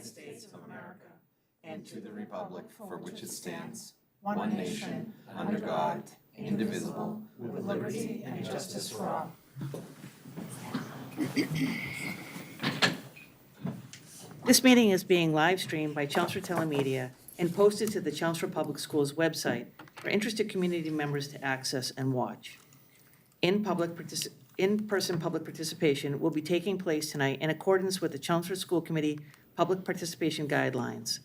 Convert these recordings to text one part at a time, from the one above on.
United States of America and to the republic for which it stands, one nation, under God, indivisible, with liberty and justice for all. This meeting is being live streamed by Chelmsford Telemedia and posted to the Chelmsford Public Schools website for interested community members to access and watch. In-person public participation will be taking place tonight in accordance with the Chelmsford School Committee Public Participation Guidelines.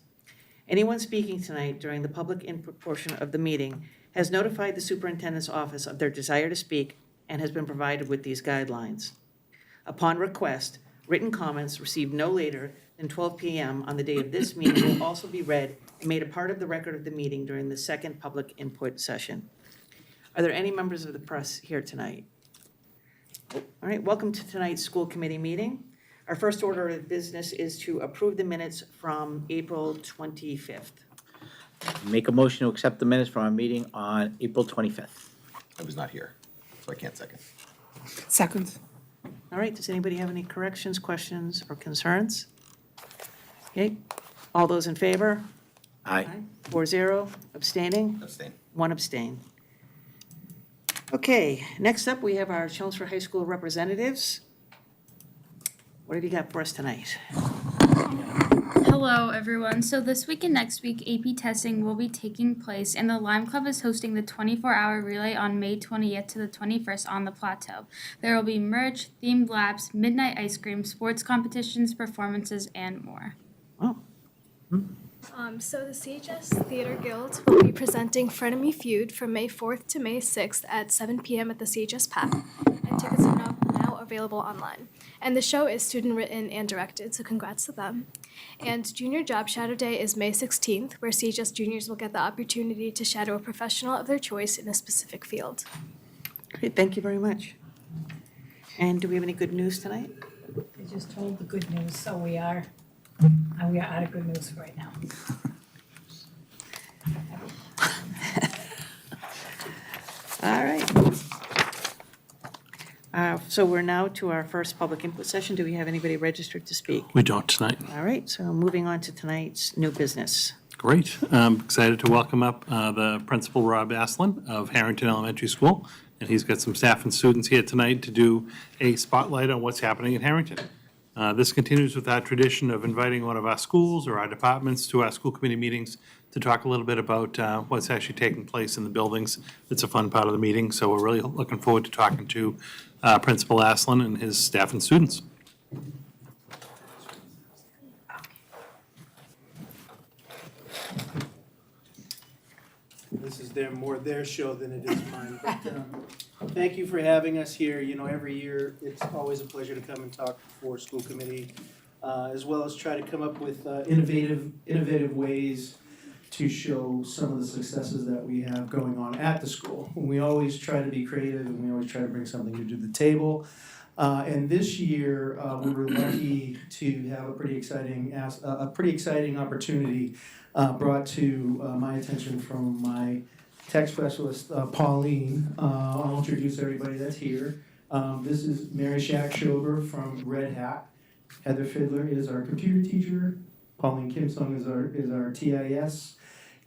Anyone speaking tonight during the public input portion of the meeting has notified the superintendent's office of their desire to speak and has been provided with these guidelines. Upon request, written comments received no later than 12 p.m. on the day of this meeting will also be read and made a part of the record of the meeting during the second public input session. Are there any members of the press here tonight? All right, welcome to tonight's school committee meeting. Our first order of business is to approve the minutes from April 25th. Make a motion to accept the minutes from our meeting on April 25th. I was not here, so I can't second. Second. All right, does anybody have any corrections, questions, or concerns? Okay, all those in favor? Aye. 4-0, abstaining? Abstain. 1 abstain. Okay, next up, we have our Chelmsford High School representatives. What have you got for us tonight? Hello, everyone. So this week and next week, AP testing will be taking place, and the Lime Club is hosting the 24-hour relay on May 20th to the 21st on the plateau. There will be merch, themed labs, midnight ice cream, sports competitions, performances, and more. Oh, So the CHS Theater Guild will be presenting Frenemy Feud from May 4th to May 6th at 7 p.m. at the CHS PAC, and tickets are now available online. And the show is student written and directed, so congrats to them. And Junior Job Shadow Day is May 16th, where CHS juniors will get the opportunity to shadow a professional of their choice in a specific field. great, thank you very much. And do we have any good news tonight? They just told the good news, so we are out of good news right now. All right. So we're now to our first public input session. Do we have anybody registered to speak? We don't tonight. All right, so moving on to tonight's new business. Great. I'm excited to welcome up the principal, Rob Aslan of Harrington Elementary School. And he's got some staff and students here tonight to do a spotlight on what's happening in Harrington. This continues with our tradition of inviting one of our schools or our departments to our school committee meetings to talk a little bit about what's actually taking place in the buildings. It's a fun part of the meeting, so we're really looking forward to talking to Principal Aslan and his staff and students. This is more their show than it is mine. But, thank you for having us here. You know, every year it's always a pleasure to come and talk for school committee, as well as try to come up with innovative ways to show some of the successes that we have going on at the school. We always try to be creative and we always try to bring something new to the table. And this year we were lucky to have a pretty exciting opportunity brought to my attention from my tech specialist, Pauline. I'll introduce everybody that's here. This is Mary Shack-Schober from Red Hat. Heather Fiddler is our computer teacher. Pauline Kimsung is our TIS.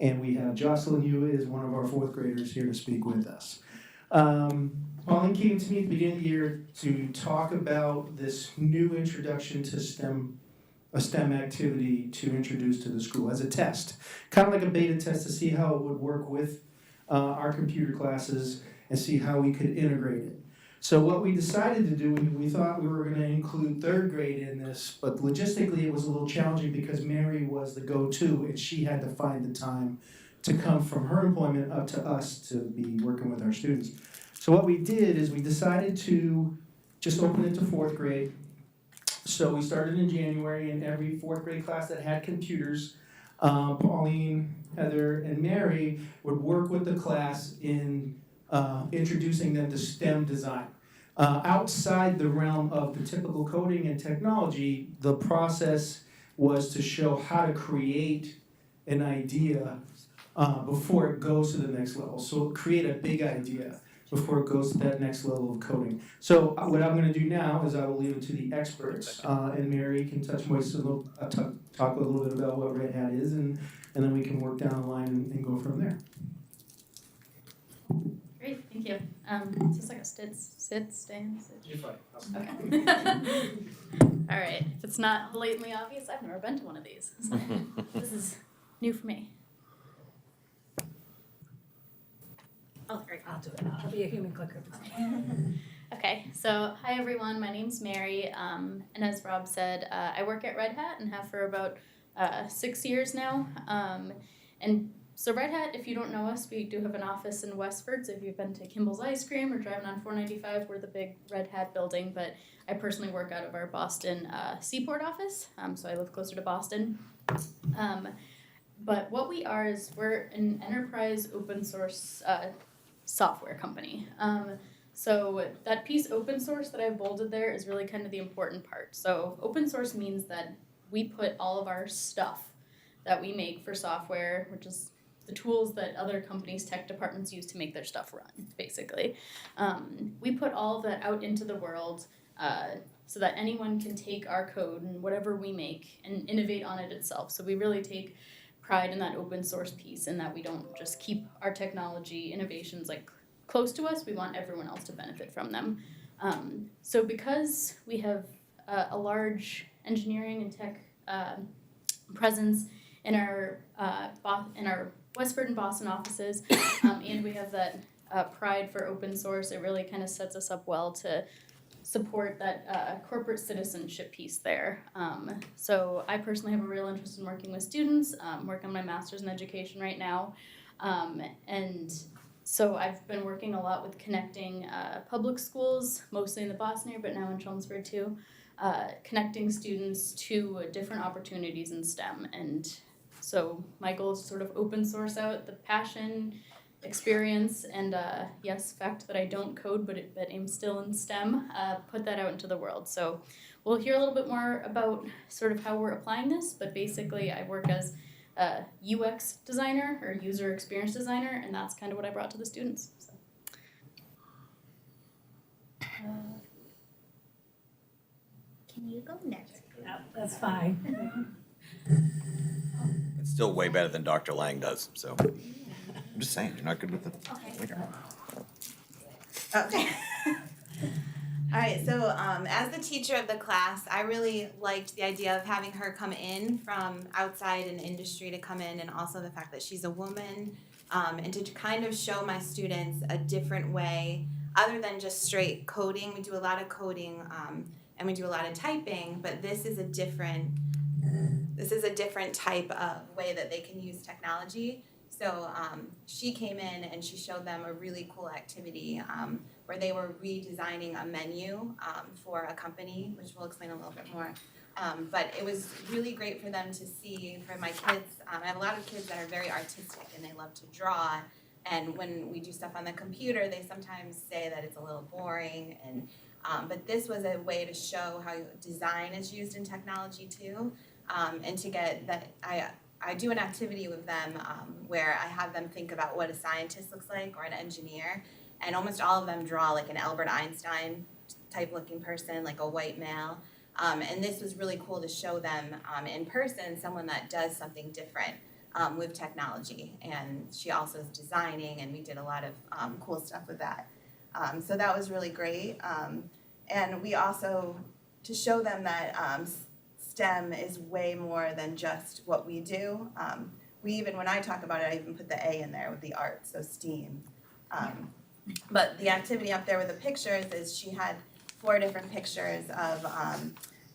And we have Jocelyn Hewitt is one of our fourth graders here to speak with us. Pauline came to me at the beginning of the year to talk about this new introduction to a STEM activity to introduce to the school as a test, kind of like a beta test to see how it would work with our computer classes and see how we could integrate it. So what we decided to do, we thought we were going to include third grade in this, but logistically it was a little challenging because Mary was the go-to and she had to find the time to come from her employment up to us to be working with our students. So what we did is we decided to just open it to fourth grade. So we started in January, and every fourth grade class that had computers, Pauline, Heather, and Mary would work with the class in introducing them to STEM design. Outside the realm of the typical coding and technology, the process was to show how to create an idea before it goes to the next level. So create a big idea. before it goes to that next level of coding. So what I'm gonna do now is I will leave it to the experts, and Mary can touch base a little, talk a little bit about what Red Hat is, and then we can work down the line and go from there. Great, thank you. Is this like a stand? You're fine. Okay. All right, if it's not blatantly obvious, I've never been to one of these. So this is new for me. Oh, great. I'll do it. I'll be a human clicker. Okay, so hi everyone, my name's Mary, and as Rob said, I work at Red Hat and have for about 6 years now. And so Red Hat, if you don't know us, we do have an office in Westford, so if you've been to Kimball's Ice Cream or driving on 495, we're the big Red Hat building, but I personally work out of our Boston Seaport office, so I live closer to Boston. But what we are is we're an enterprise open source software company. So that piece open source that I bolded there is really kind of the important part. So open source means that we put all of our stuff that we make for software, which is the tools that other companies' tech departments use to make their stuff run, basically. We put all of that out into the world so that anyone can take our code and whatever we make and innovate on it itself. So we really take pride in that open source piece and that we don't just keep our technology innovations like close to us, we want everyone else to benefit from them. So because we have a large engineering and tech presence in our Westford and Boston offices, and we have that pride for open source, it really kind of sets us up well to support that corporate citizenship piece there. So I personally have a real interest in working with students, working on my master's in education right now, and so I've been working a lot with connecting public schools, mostly in the Boston area, but now in Chelmsford too, connecting students to different opportunities in STEM. And so my goal is to sort of open source out the passion, experience, and yes, fact that I don't code, but I'm still in STEM, put that out into the world. So we'll hear a little bit more about sort of how we're applying this, but basically I work as a UX designer or user experience designer, and that's kind of what I brought to the students. So. Can you go next? No, that's fine. It's still way better than Dr. Lang does, so. I'm just saying, you're not good with the clicker. Okay. All right, so as the teacher of the class, I really liked the idea of having her come in from outside in industry to come in, and also the fact that she's a woman, and to kind of show my students a different way other than just straight coding. We do a lot of coding and we do a lot of typing, but this is a different type of way that they can use technology. So she came in and she showed them a really cool activity where they were redesigning a menu for a company, which we'll explain a little bit more. But it was really great for them to see. For my kids, I have a lot of kids that are very artistic and they love to draw. And when we do stuff on the computer, they sometimes say that it's a little boring. And but this was a way to show how design is used in technology too, and to get that I do an activity with them where I have them think about what a scientist looks like or an engineer, and almost all of them draw like an Albert Einstein type looking person, like a white male. And this was really cool to show them in person someone that does something different with technology. And she also is designing, and we did a lot of cool stuff with that. So that was really great. And we also, to show them that STEM is way more than just what we do. We even, when I talk about it, I even put the A in there with the art, so STEAM. But the activity up there with the pictures is she had 4 different pictures of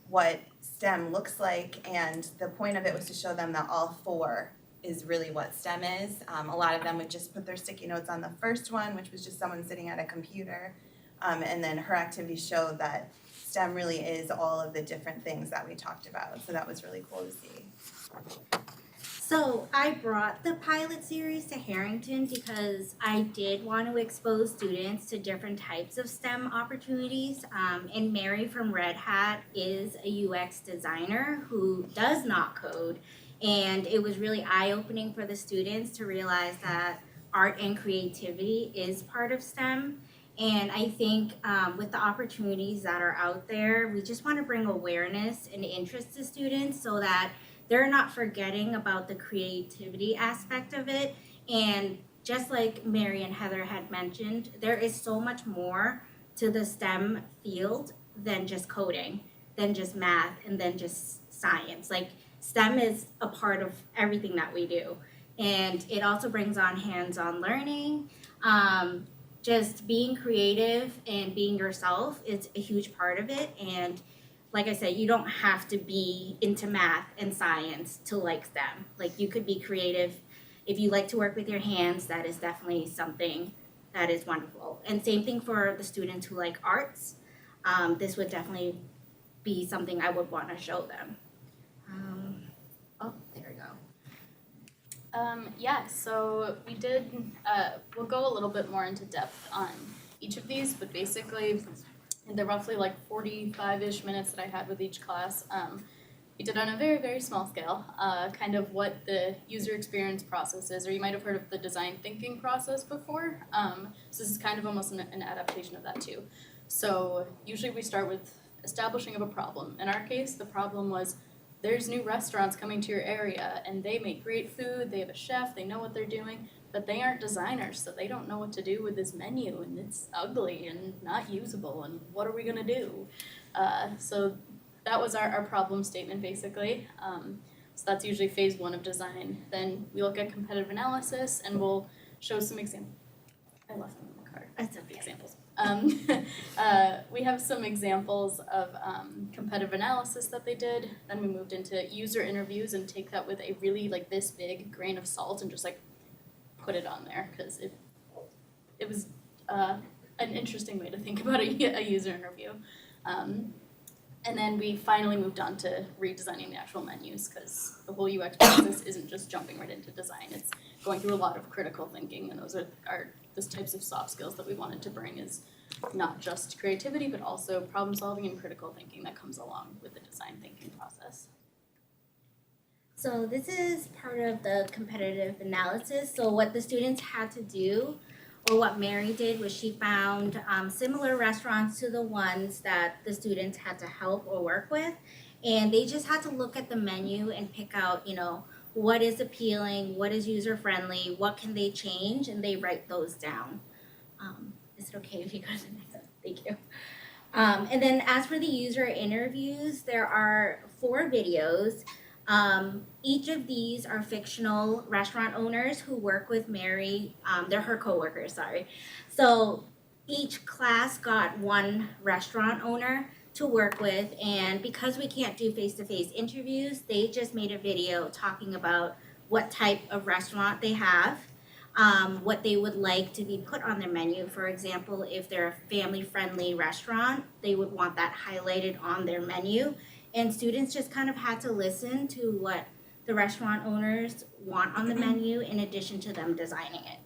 what STEM looks like, and the point of it was to show them that all 4 is really what STEM is. A lot of them would just put their sticky notes on the first one, which was just someone sitting at a computer, and then her activity showed that STEM really is all of the different things that we talked about, so that was really cool to see. So I brought the pilot series to Harrington because I did want to expose students to different types of STEM opportunities. And Mary from Red Hat is a UX designer who does not code. And it was really eye-opening for the students to realize that art and creativity is part of STEM. And I think with the opportunities that are out there, we just want to bring awareness and interest to students so that they're not forgetting about the creativity aspect of it. And just like Mary and Heather had mentioned, there is so much more to the STEM field than just coding, than just math, and then just science. Like STEM is a part of everything that we do. And it also brings on hands-on learning. Just being creative and being yourself is a huge part of it. And like I said, you don't have to be into math and science to like STEM. Like you could be creative. If you like to work with your hands, that is definitely something that is wonderful. And same thing for the students who like arts. This would definitely be something I would want to show them. Oh, there we go. Yeah, so we did, we'll go a little bit more into depth on each of these, but basically, in the roughly like 45-ish minutes that I had with each class, we did on a very, very small scale, kind of what the user experience process is, or you might have heard of the design thinking process before. So this is kind of almost an adaptation of that too. So usually we start with establishing of a problem. In our case, the problem was there's new restaurants coming to your area and they make great food, they have a chef, they know what they're doing, but they aren't designers, so they don't know what to do with this menu and it's ugly and not usable and what are we gonna do? So that was our problem statement basically. So that's usually phase one of design. Then we look at competitive analysis and we'll show some examples. I left them in the card. That's okay. Examples. We have some examples of competitive analysis that they did. Then we moved into user interviews and take that with a really like this big grain of salt and just like put it on there because it was an interesting way to think about a user interview. And then we finally moved on to redesigning the actual menus because the whole UX process isn't just jumping right into design. It's going through a lot of critical thinking, and those are the types of soft skills that we wanted to bring is not just creativity, but also problem solving and critical thinking that comes along with the design thinking process. So this is part of the competitive analysis. So what the students had to do, or what Mary did, was she found similar restaurants to the ones that the students had to help or work with. And they just had to look at the menu and pick out, what is appealing, what is user-friendly, what can they change, and they write those down. Is it okay if you go to the next one? Thank you. And then as for the user interviews, there are 4 videos. Each of these are fictional restaurant owners who work with Mary. They're her coworkers, sorry. So each class got 1 restaurant owner to work with, and because we can't do face-to-face interviews, they just made a video talking about what type of restaurant they have, what they would like to be put on their menu. For example, if they're a family-friendly restaurant, they would want that highlighted on their menu. And students just kind of had to listen to what the restaurant owners want on the menu in addition to them designing it.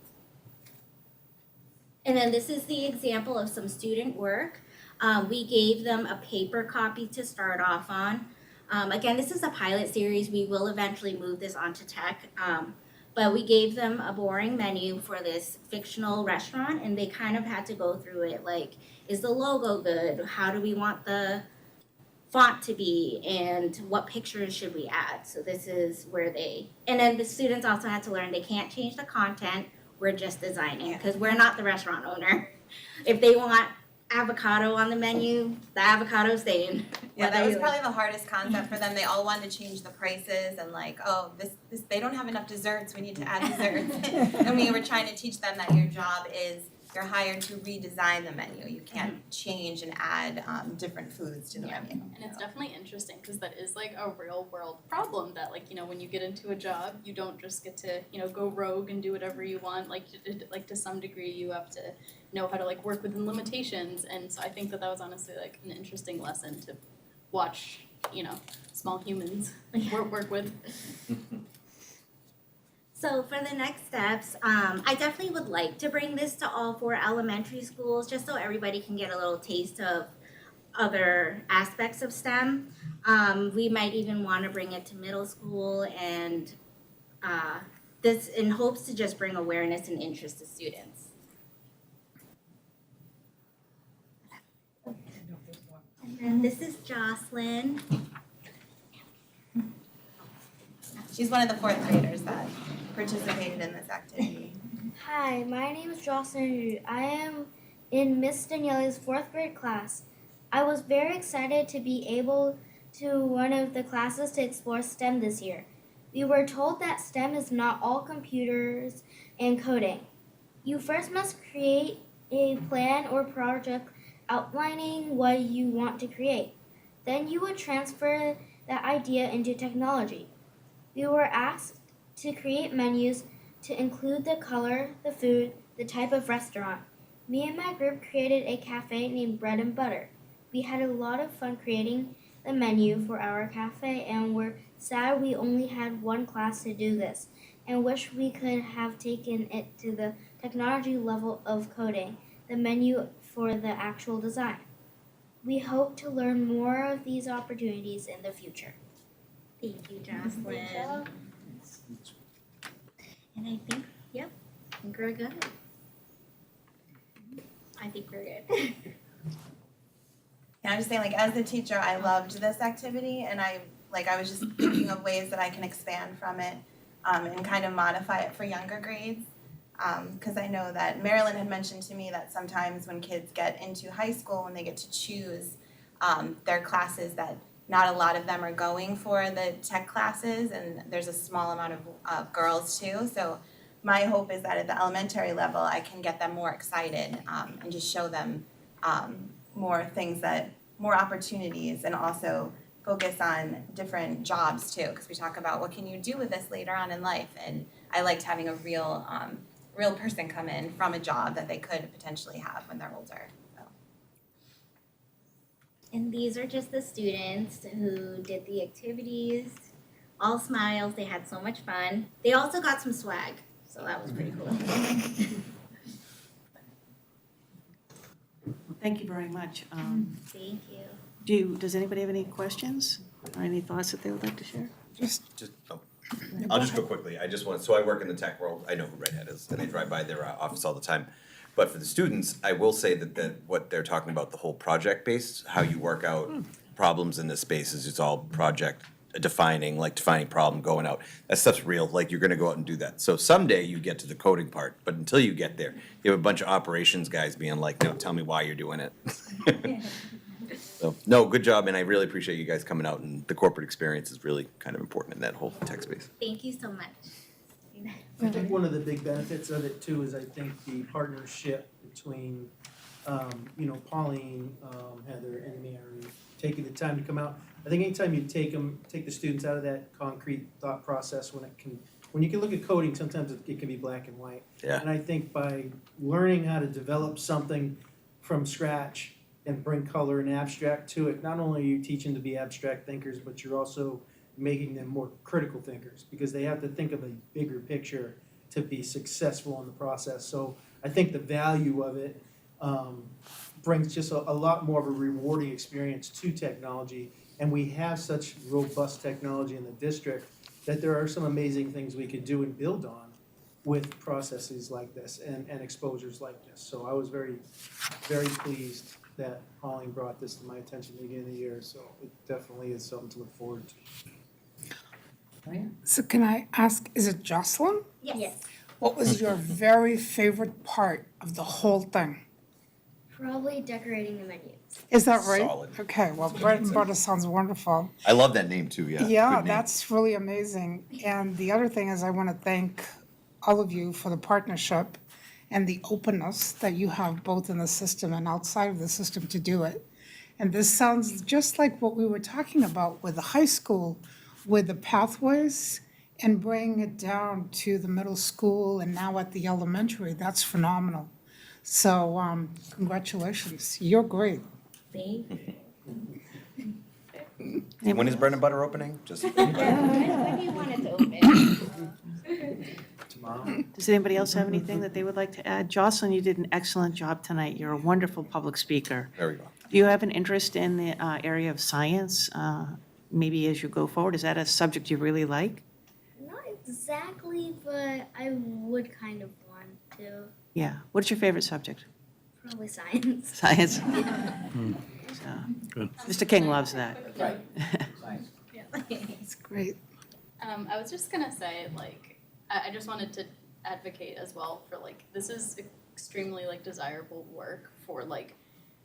And then this is the example of some student work. We gave them a paper copy to start off on. Again, this is a pilot series. We will eventually move this onto tech. But we gave them a boring menu for this fictional restaurant, and they kind of had to go through it like, is the logo good? How do we want the font to be, and what pictures should we add? So this is where and then the students also had to learn they can't change the content, we're just designing, because we're not the restaurant owner. If they want avocado on the menu, the avocado's staying. Yeah, that was probably the hardest concept for them. They all wanted to change the prices and like, oh, this they don't have enough desserts, we need to add desserts. And we were trying to teach them that your job is you're hired to redesign the menu. You can't change and add different foods to the menu. And it's definitely interesting because that is like a real world problem that like, when you get into a job, you don't just get to, go rogue and do whatever you want. Like to some degree you have to know how to like work within limitations. And so I think that was honestly like an interesting lesson to watch, small humans work with. So for the next steps, I definitely would like to bring this to all 4 elementary schools just so everybody can get a little taste of other aspects of STEM. We might even want to bring it to middle school, and this in hopes to just bring awareness and interest to students. And this is Jocelyn. She's one of the fourth graders that participated in this activity. Hi, my name is Jocelyn. I am in Miss Daniela's fourth grade class. I was very excited to be able to one of the classes to explore STEM this year. We were told that STEM is not all computers and coding. You first must create a plan or project outlining what you want to create. Then you would transfer that idea into technology. We were asked to create menus to include the color, the food, the type of restaurant. Me and my group created a cafe named Bread and Butter. We had a lot of fun creating the menu for our cafe and were sad we only had one class to do this and wish we could have taken it to the technology level of coding the menu for the actual design. We hope to learn more of these opportunities in the future. Thank you, Jocelyn. And I think, yep, I think we're good. I think we're good. Yeah, I'm just saying, like, as a teacher, I loved this activity, and I was just thinking of ways that I can expand from it, and kind of modify it for younger grades. Because I know that Marilyn had mentioned to me that sometimes when kids get into high school, when they get to choose their classes, that not a lot of them are going for the tech classes, and there's a small amount of girls too. So my hope is that at the elementary level, I can get them more excited and just show them more things more opportunities, and also focus on different jobs too, because we talk about what can you do with this later on in life, and I liked having a real person come in from a job that they could potentially have when they're older. So. And these are just the students who did the activities. All smiles, they had so much fun. They also got some swag, so that was pretty cool. Thank you very much. Thank you. Does anybody have any questions or any thoughts that they would like to share? I'll just go quickly. So I work in the tech world. I know who Red Hat is, and I drive by their office all the time. But for the students, I will say that what they're talking about, the whole project-based, how you work out problems in this space is it's all project defining problem, going out. That stuff's real, like you're gonna go out and do that. So someday you get to the coding part, but until you get there, you have a bunch of operations guys being like, no, tell me why you're doing it. So, no, good job, and I really appreciate you guys coming out, and the corporate experience is really kind of important in that whole tech space. Thank you so much. I think one of the big benefits of it too is I think the partnership between, Pauline, Heather, and Mary, taking the time to come out. I think anytime you take the students out of that concrete thought process, when you can look at coding, sometimes it can be black and white. Yeah. And I think by learning how to develop something from scratch and bring color and abstract to it, not only are you teaching to be abstract thinkers, but you're also making them more critical thinkers, because they have to think of a bigger picture to be successful in the process. So I think the value of it brings just a lot more of a rewarding experience to technology. And we have such robust technology in the district that there are some amazing things we could do and build on with processes like this and exposures like this. So I was very, very pleased that Pauline brought this to my attention at the beginning of the year. So it definitely is something to look forward to. So can I ask, is it Jocelyn? Yes. What was your very favorite part of the whole thing? Probably decorating the menus. Is that right? Solid. Okay, well, bread and butter sounds wonderful. I love that name too, yeah. Yeah, Good name. that's really amazing. And the other thing is I want to thank all of you for the partnership and the openness that you have both in the system and outside of the system to do it. And this sounds just like what we were talking about with the high school, with the pathways and bringing it down to the middle school and now at the elementary. That's phenomenal. So congratulations. You're great. Thank you. When is Bread and Butter opening? Just When do you want it to open? Tomorrow. Does anybody else have anything that they would like to add? Jocelyn, you did an excellent job tonight. You're a wonderful public speaker. There we go. Do you have an interest in the area of science, maybe as you go forward? Is that a subject you really like? Not exactly, but I would kind of want to. Yeah. What's your favorite subject? Probably science. Science. So, Mr. King loves that. Right. Science. It's great. I was just gonna say, like, I just wanted to advocate as well for, like, this is extremely, like, desirable work for, like,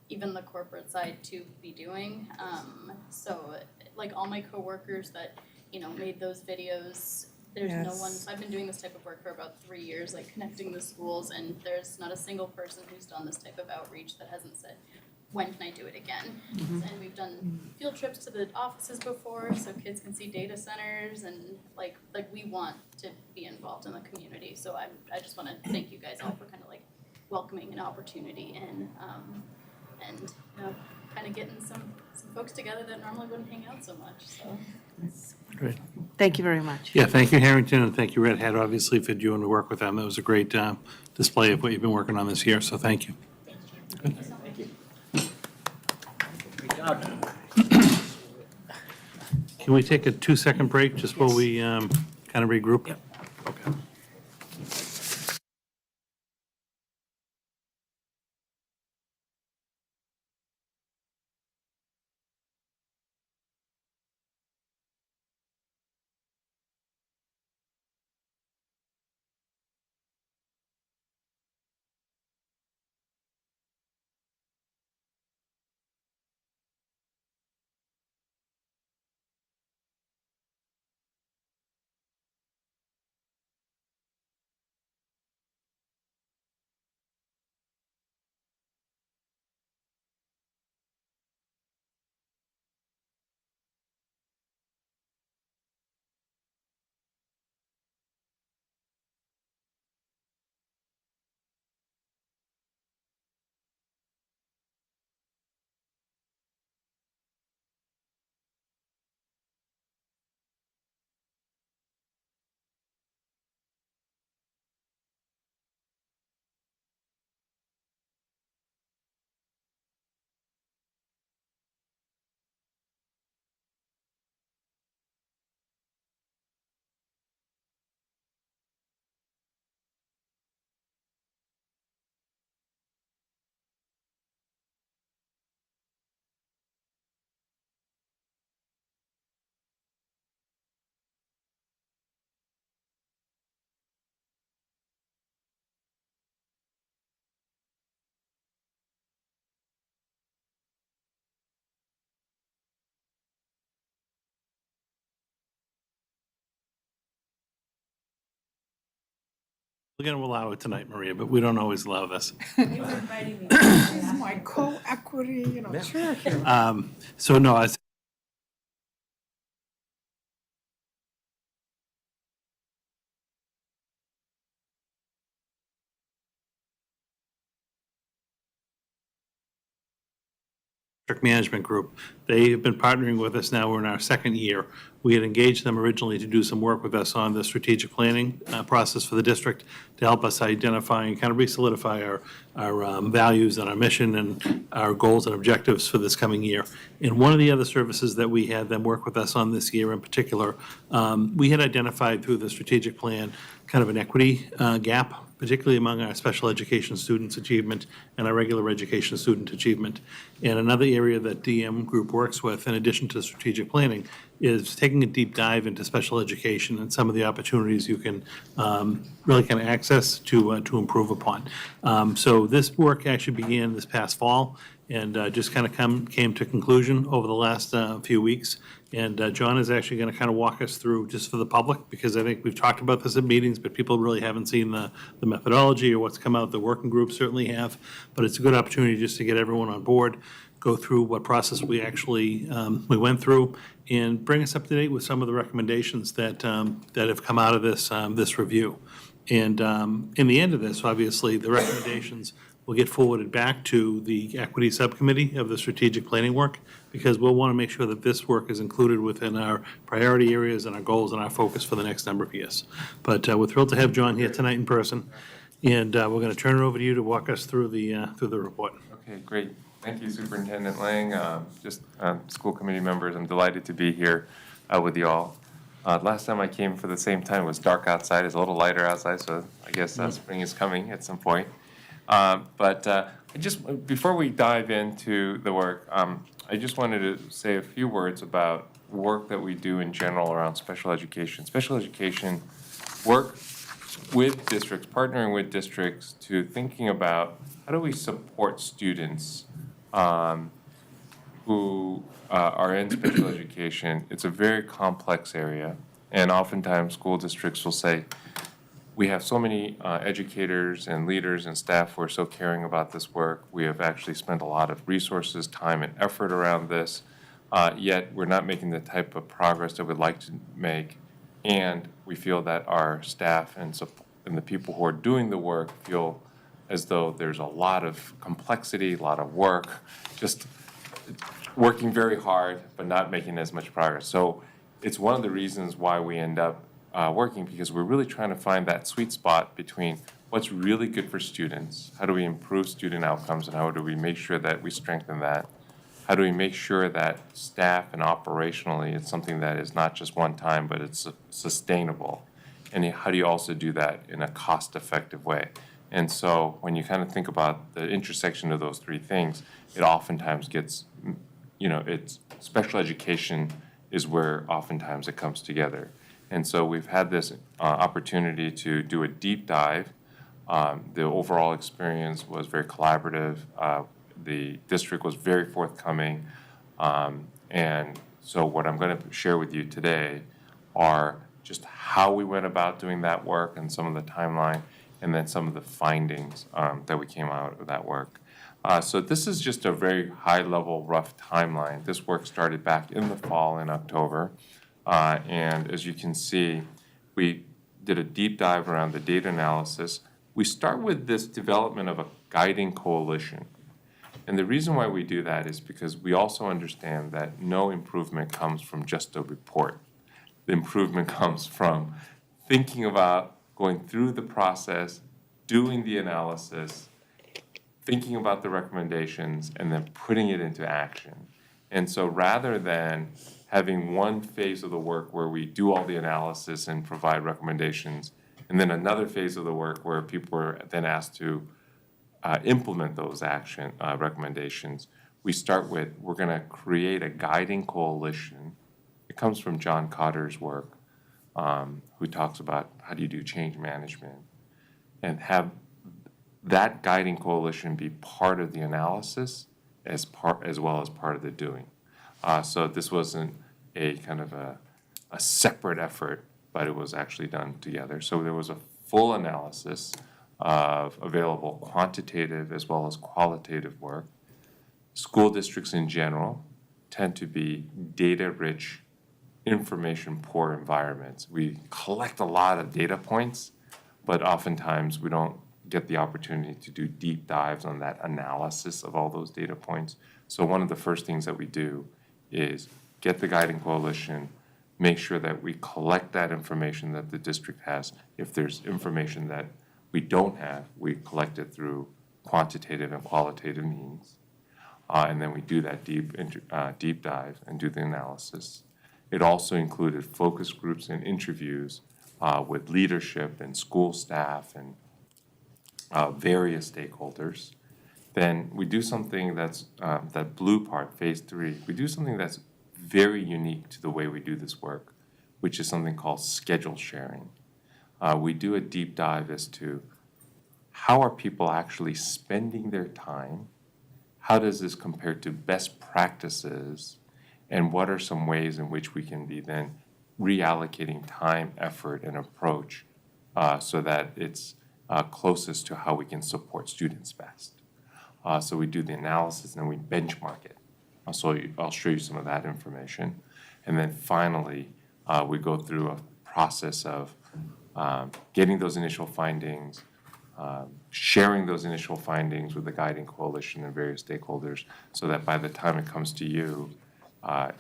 even the corporate side to be doing. So, like, all my coworkers that, you know, made those videos, there's no one, Yes. so I've been doing this type of work for about 3 years, like, connecting the schools, and there's not a single person who's done this type of outreach that hasn't said, when can I do it again? And we've done field trips to the offices before, so kids can see data centers, and like we want to be involved in the community. So I just want to thank you guys all for kind of like welcoming an opportunity in, and you know, kind of getting some folks together that normally wouldn't hang out so much. So Great. Thank you very much. Yeah, thank you, Harrington, and thank you, Red Hat, obviously, for doing the work with them. That was a great display of what you've been working on this year, so thank you. Thank you. Great job. Can we take a 2-second break just while we kind of regroup? Yep. Okay. We're going to allow it tonight, Maria, but we don't always allow this. She's my co-equity, you know, sure. So no, I District Management Group. They have been partnering with us now. We're in our second year. We had engaged them originally to do some work with us on the strategic planning process for the district to help us identify and kind of re-solidify our values and our mission and our goals and objectives for this coming year. And one of the other services that we had them work with us on this year in particular, we had identified through the strategic plan kind of an equity gap, particularly among our special education students' achievement and our regular education student achievement. And another area that DM Group works with, in addition to strategic planning, is taking a deep dive into special education and some of the opportunities you can really kind of access to improve upon. So this work actually began this past fall and just kind of came to conclusion over the last few weeks. And John is actually going to kind of walk us through, just for the public, because I think we've talked about this at meetings, but people really haven't seen the methodology or what's come out. The working groups certainly have, but it's a good opportunity just to get everyone on board, go through what process we actually we went through, and bring us up to date with some of the recommendations that have come out of this review. And in the end of this, obviously, the recommendations will get forwarded back to the equity subcommittee of the strategic planning work, because we'll want to make sure that this work is included within our priority areas and our goals and our focus for the next number of years. But we're thrilled to have John here tonight in person, and we're going to turn it over to you to walk us through the report. Okay, great. Thank you, Superintendent Lang. School committee members, I'm delighted to be here with you all. Last time I came for the same time, it was dark outside. It's a little lighter outside, so I guess spring is coming at some point. But Before we dive into the work, I just wanted to say a few words about work that we do in general around special education. Special education work with districts, partnering with districts to thinking about how do we support students who are in special education. It's a very complex area, and oftentimes school districts will say, we have so many educators and leaders and staff who are so caring about this work. We have actually spent a lot of resources, time, and effort around this, yet we're not making the type of progress that we'd like to make. And we feel that our staff and the people who are doing the work feel as though there's a lot of complexity, a lot of work, just working very hard, but not making as much progress. So it's one of the reasons why we end up working, because we're really trying to find that sweet spot between what's really good for students, how do we improve student outcomes, and how do we make sure that we strengthen that, how do we make sure that staff and operationally it's something that is not just one time, but it's sustainable, and how do you also do that in a cost-effective way. And so when you kind of think about the intersection of those three things, it oftentimes gets, it's special education is where oftentimes it comes together. And so we've had this opportunity to do a deep dive. The overall experience was very collaborative. The district was very forthcoming. And so what I'm going to share with you today are just how we went about doing that work and some of the timeline, and then some of the findings that we came out of that work. So this is just a very high-level, rough timeline. This work started back in the fall in October. And as you can see, we did a deep dive around the data analysis. We start with this development of a guiding coalition. And the reason why we do that is because we also understand that no improvement comes from just a report. The improvement comes from thinking about going through the process, doing the analysis, thinking about the recommendations, and then putting it into action. And so rather than having one phase of the work where we do all the analysis and provide recommendations, and then another phase of the work where people are then asked to implement those recommendations, we start with, we're going to create a guiding coalition. It comes from John Cotter's work, who talks about how do you do change management, and have that guiding coalition be part of the analysis as well as part of the doing. So this wasn't a kind of a separate effort, but it was actually done together. So there was a full analysis of available quantitative as well as qualitative work. School districts in general tend to be data-rich, information-poor environments. We collect a lot of data points, but oftentimes we don't get the opportunity to do deep dives on that analysis of all those data points. So one of the first things that we do is get the guiding coalition, make sure that we collect that information that the district has. If there's information that we don't have, we collect it through quantitative and qualitative means. And then we do that deep dive and do the analysis. It also included focus groups and interviews with leadership and school staff and various stakeholders. Then we do something that's, that blue part, phase 3, we do something that's very unique to the way we do this work, which is something called schedule sharing. We do a deep dive as to how are people actually spending their time, how does this compare to best practices, and what are some ways in which we can be then reallocating time, effort, and approach so that it's closest to how we can support students best. So we do the analysis and then we benchmark it. So I'll show you some of that information. And then finally, we go through a process of getting those initial findings, sharing those initial findings with the guiding coalition and various stakeholders so that by the time it comes to you,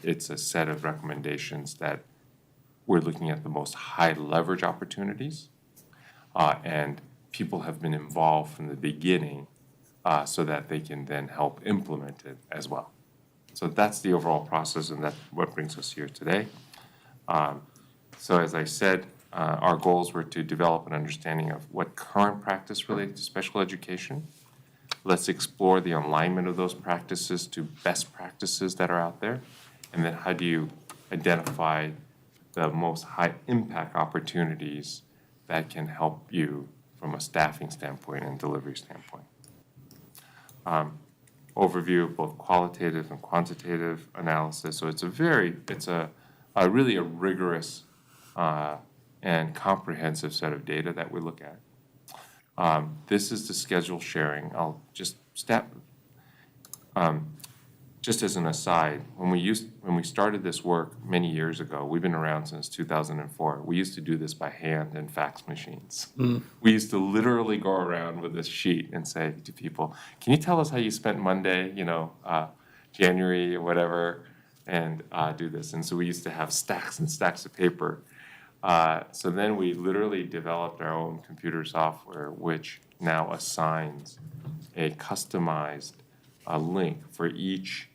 it's a set of recommendations that we're looking at the most high leverage opportunities, and people have been involved from the beginning so that they can then help implement it as well. So that's the overall process, and that's what brings us here today. So as I said, our goals were to develop an understanding of what current practice related to special education, Let's explore the alignment of those practices to best practices that are out there. And then how do you identify the most high impact opportunities that can help you from a staffing standpoint and delivery standpoint. Overview of both qualitative and quantitative analysis. So it's a really a rigorous and comprehensive set of data that we look at. This is the schedule sharing. I'll just just as an aside, when we started this work many years ago, we've been around since 2004. We used to do this by hand and fax machines. We used to literally go around with this sheet and say to people, "Can you tell us how you spent Monday, January or whatever, and do this?" And so we used to have stacks and stacks of paper. So then we literally developed our own computer software, which now assigns a customized link for each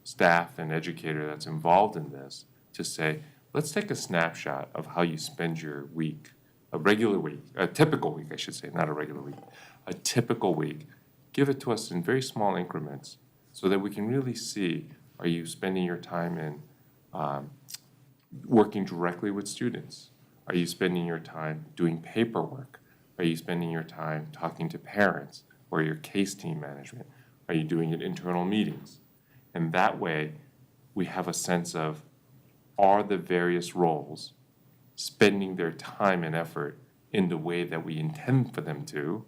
staff and educator that's involved in this to say, let's take a snapshot of how you spend your week, a typical week, I should say, not a regular week, a typical week. Give it to us in very small increments so that we can really see, are you spending your time in working directly with students? Are you spending your time doing paperwork? Are you spending your time talking to parents or your case team management? Are you doing it internal meetings? And that way, we have a sense of, are the various roles spending their time and effort in the way that we intend for them to,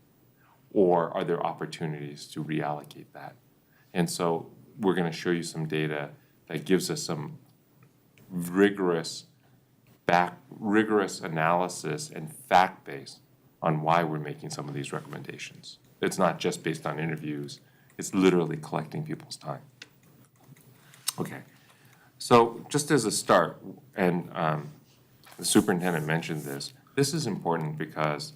or are there opportunities to reallocate that? And so we're going to show you some data that gives us some rigorous analysis and fact base on why we're making some of these recommendations. It's not just based on interviews, it's literally collecting people's time. Okay, so just as a start, and the superintendent mentioned this is important because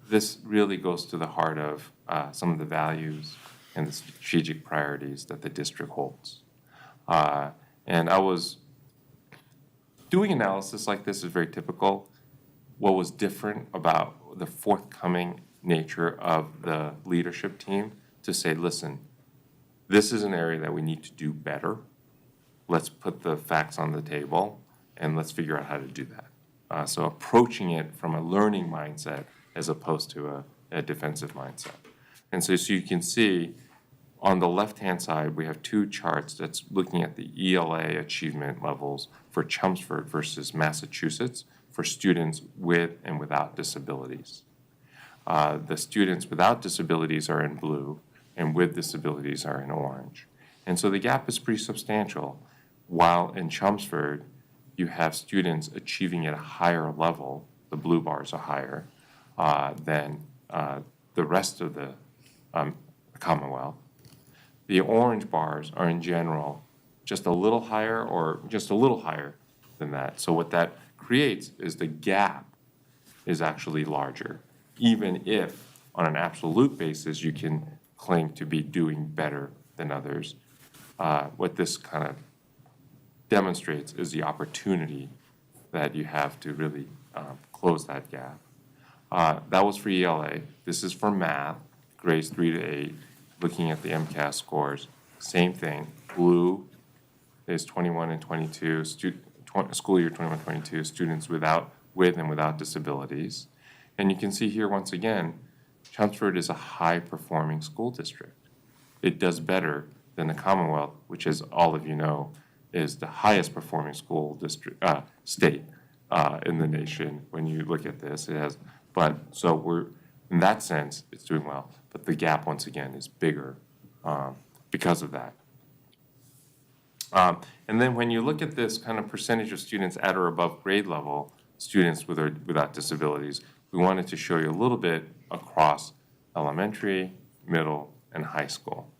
this really goes to the heart of some of the values and the strategic priorities that the district holds. And I was doing analysis like this is very typical. What was different about the forthcoming nature of the leadership team to say, listen, this is an area that we need to do better. Let's put the facts on the table and let's figure out how to do that. So approaching it from a learning mindset as opposed to a defensive mindset. And so you can see on the left-hand side, we have two charts that's looking at the ELA achievement levels for Chelmsford versus Massachusetts for students with and without disabilities. The students without disabilities are in blue, and with disabilities are in orange. And so the gap is pretty substantial. While in Chelmsford, you have students achieving at a higher level, the blue bars are higher, than the rest of the Commonwealth. The orange bars are in general just a little higher or just a little higher than that. So what that creates is the gap is actually larger, even if on an absolute basis you can claim to be doing better than others. What this kind of demonstrates is the opportunity that you have to really close that gap. That was for ELA. This is for math, grades 3 to 8, looking at the MCAS scores. Same thing. Blue is 21 and 22, school year 21-22, students with and without disabilities. And you can see here once again, Chelmsford is a high-performing school district. It does better than the Commonwealth, which, as all of you know, is the highest-performing school district state in the nation. When you look at this, so we're in that sense it's doing well. But the gap once again is bigger because of that. And then when you look at this kind of percentage of students at or above grade level, students with or without disabilities, we wanted to show you a little bit across elementary, middle, and high school.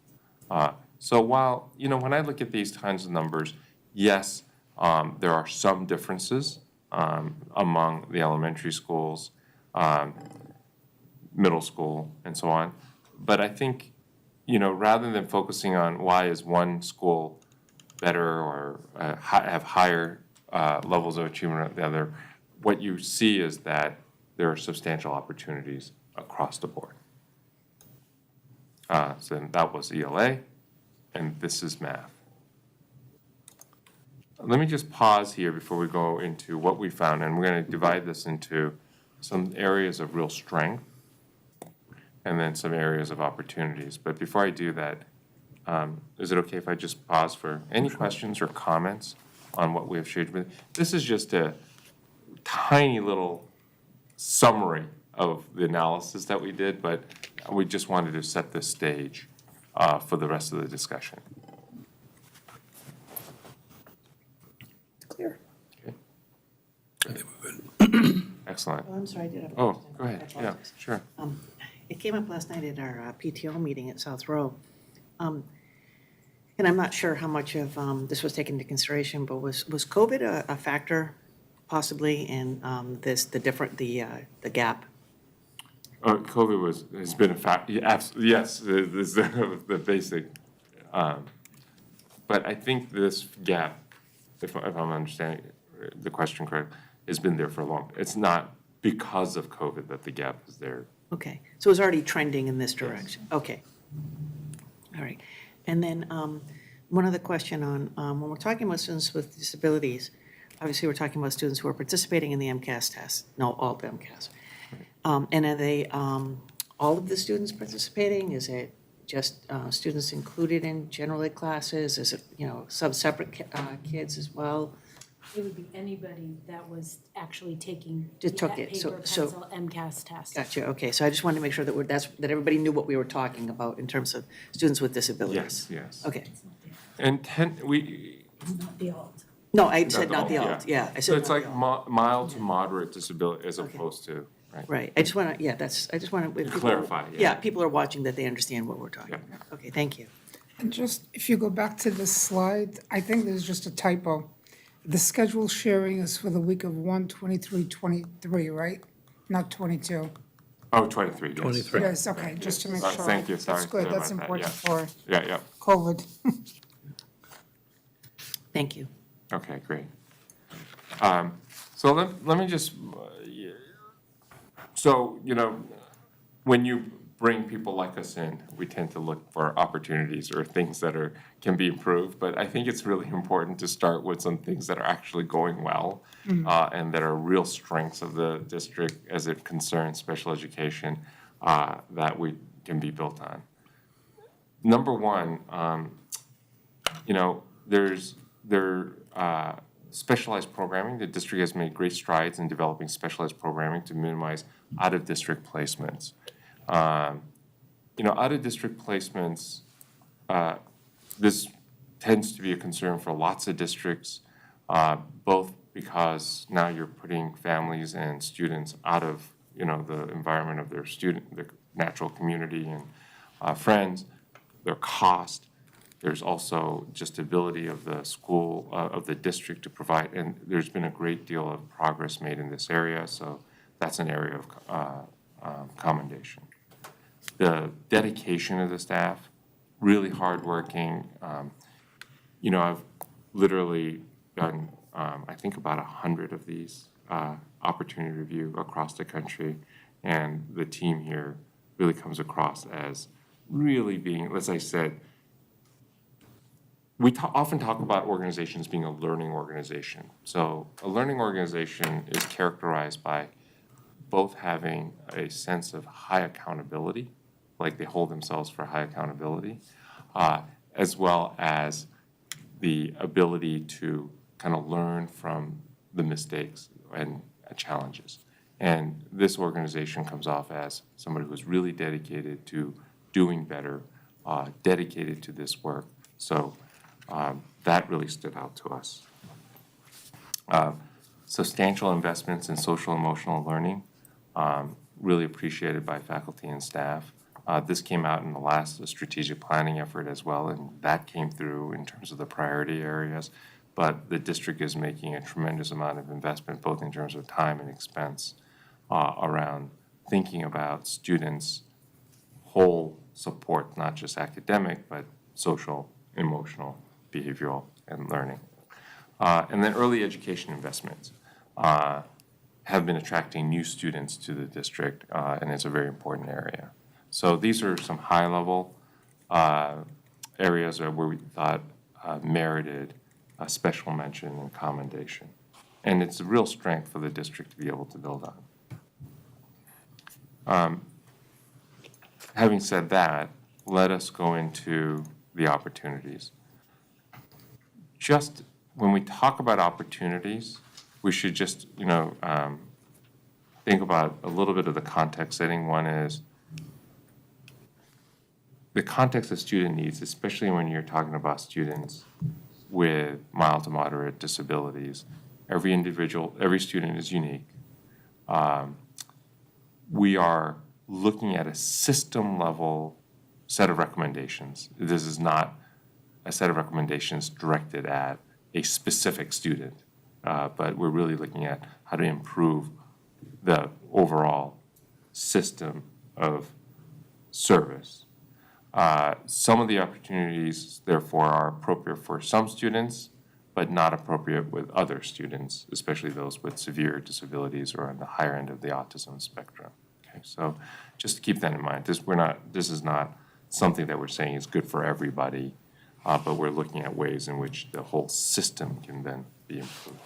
So while, when I look at these kinds of numbers, yes, there are some differences among the elementary schools, middle school, and so on. But I think, rather than focusing on why is one school better or have higher levels of achievement than the other, what you see is that there are substantial opportunities across the board. So then that was ELA, and this is math. Let me just pause here before we go into what we found, and we're going to divide this into some areas of real strength and then some areas of opportunities. But before I do that, is it okay if I just pause for any questions or comments on what we have shared with? This is just a tiny little summary of the analysis that we did, but we just wanted to set the stage for the rest of the discussion. Clear. Excellent. Oh, I'm sorry, I did have a Oh, question. go ahead. I Yeah, apologize. sure. It came up last night at our PTO meeting at South Row. And I'm not sure how much of this was taken into consideration, but was COVID a factor possibly in the gap? COVID has been a fact, yes, is the basic. But I think this gap, if I'm understanding the question correctly, has been there for a long, it's not because of COVID that the gap is there. Okay, so it was already trending in this direction? Okay. All right. And then one other question on, when we're talking about students with disabilities, obviously we're talking about students who are participating in the MCAS test, no, all the MCAS. And are they, all of the students participating? Is it just students included in general ed classes? Is it, some separate kids as well? It would be anybody that was actually taking Just took that it, paper, so- pencil, MCAS test. Gotcha, okay, so I just wanted to make sure that that everybody knew what we were talking about in terms of students with disabilities. Yes. Okay. And It's not the alt. No, I said not the alt, alt, yeah, I So said it's not like the alt. mild to moderate disability as Okay. opposed to, right? Right, I just want to, I just want to. Clarify, yeah. Yeah, people are watching that they understand what we're talking Yeah. about. Okay, thank you. And just, if you go back to this slide, I think there's just a typo. The schedule sharing is for the week of 1/23/23, right? Not 22. Oh, 23, yes. 23. Yes, okay, just to make sure. Thank you, sorry. That's good, Sorry that's about that, important yeah. for Yeah. COVID. Thank you. Okay, great. So let me just, so, when you bring people like us in, we tend to look for opportunities or things that can be improved, but I think it's really important to start with some things that are actually going well and that are real strengths of the district as it concerns special education that we can be built on. Number one, specialized programming. The district has made great strides in developing specialized programming to minimize out-of-district placements. Out-of-district placements, this tends to be a concern for lots of districts, both because now you're putting families and students out of, the environment of their natural community and friends, their cost. There's also just ability of the school, of the district to provide, and there's been a great deal of progress made in this area, so that's an area of commendation. The dedication of the staff, really hardworking. I've literally done, I think about 100 of these opportunity review across the country, and the team here really comes across as really being, as I said, we often talk about organizations being a learning organization. So a learning organization is characterized by both having a sense of high accountability, like they hold themselves for high accountability, as well as the ability to kind of learn from the mistakes and challenges. And this organization comes off as somebody who's really dedicated to doing better, dedicated to this work. So that really stood out to us. Substantial investments in social emotional learning, really appreciated by faculty and staff. This came out in the last strategic planning effort as well, and that came through in terms of the priority areas. But the district is making a tremendous amount of investment, both in terms of time and expense, around thinking about students' whole support, not just academic, but social, emotional, behavioral, and learning. And then early education investments have been attracting new students to the district, and it's a very important area. So these are some high-level areas where we thought merited a special mention and commendation. And it's a real strength for the district to be able to build on. Having said that, let us go into the opportunities. Just when we talk about opportunities, we should just, think about a little bit of the context setting. One is the context of student needs, especially when you're talking about students with mild to moderate disabilities. Every individual, every student is unique. We are looking at a system level set of recommendations. This is not a set of recommendations directed at a specific student, but we're really looking at how to improve the overall system of service. Some of the opportunities, therefore, are appropriate for some students, but not appropriate with other students, especially those with severe disabilities or on the higher end of the autism spectrum. Okay, so just keep that in mind. This is not something that we're saying is good for everybody, but we're looking at ways in which the whole system can then be improved.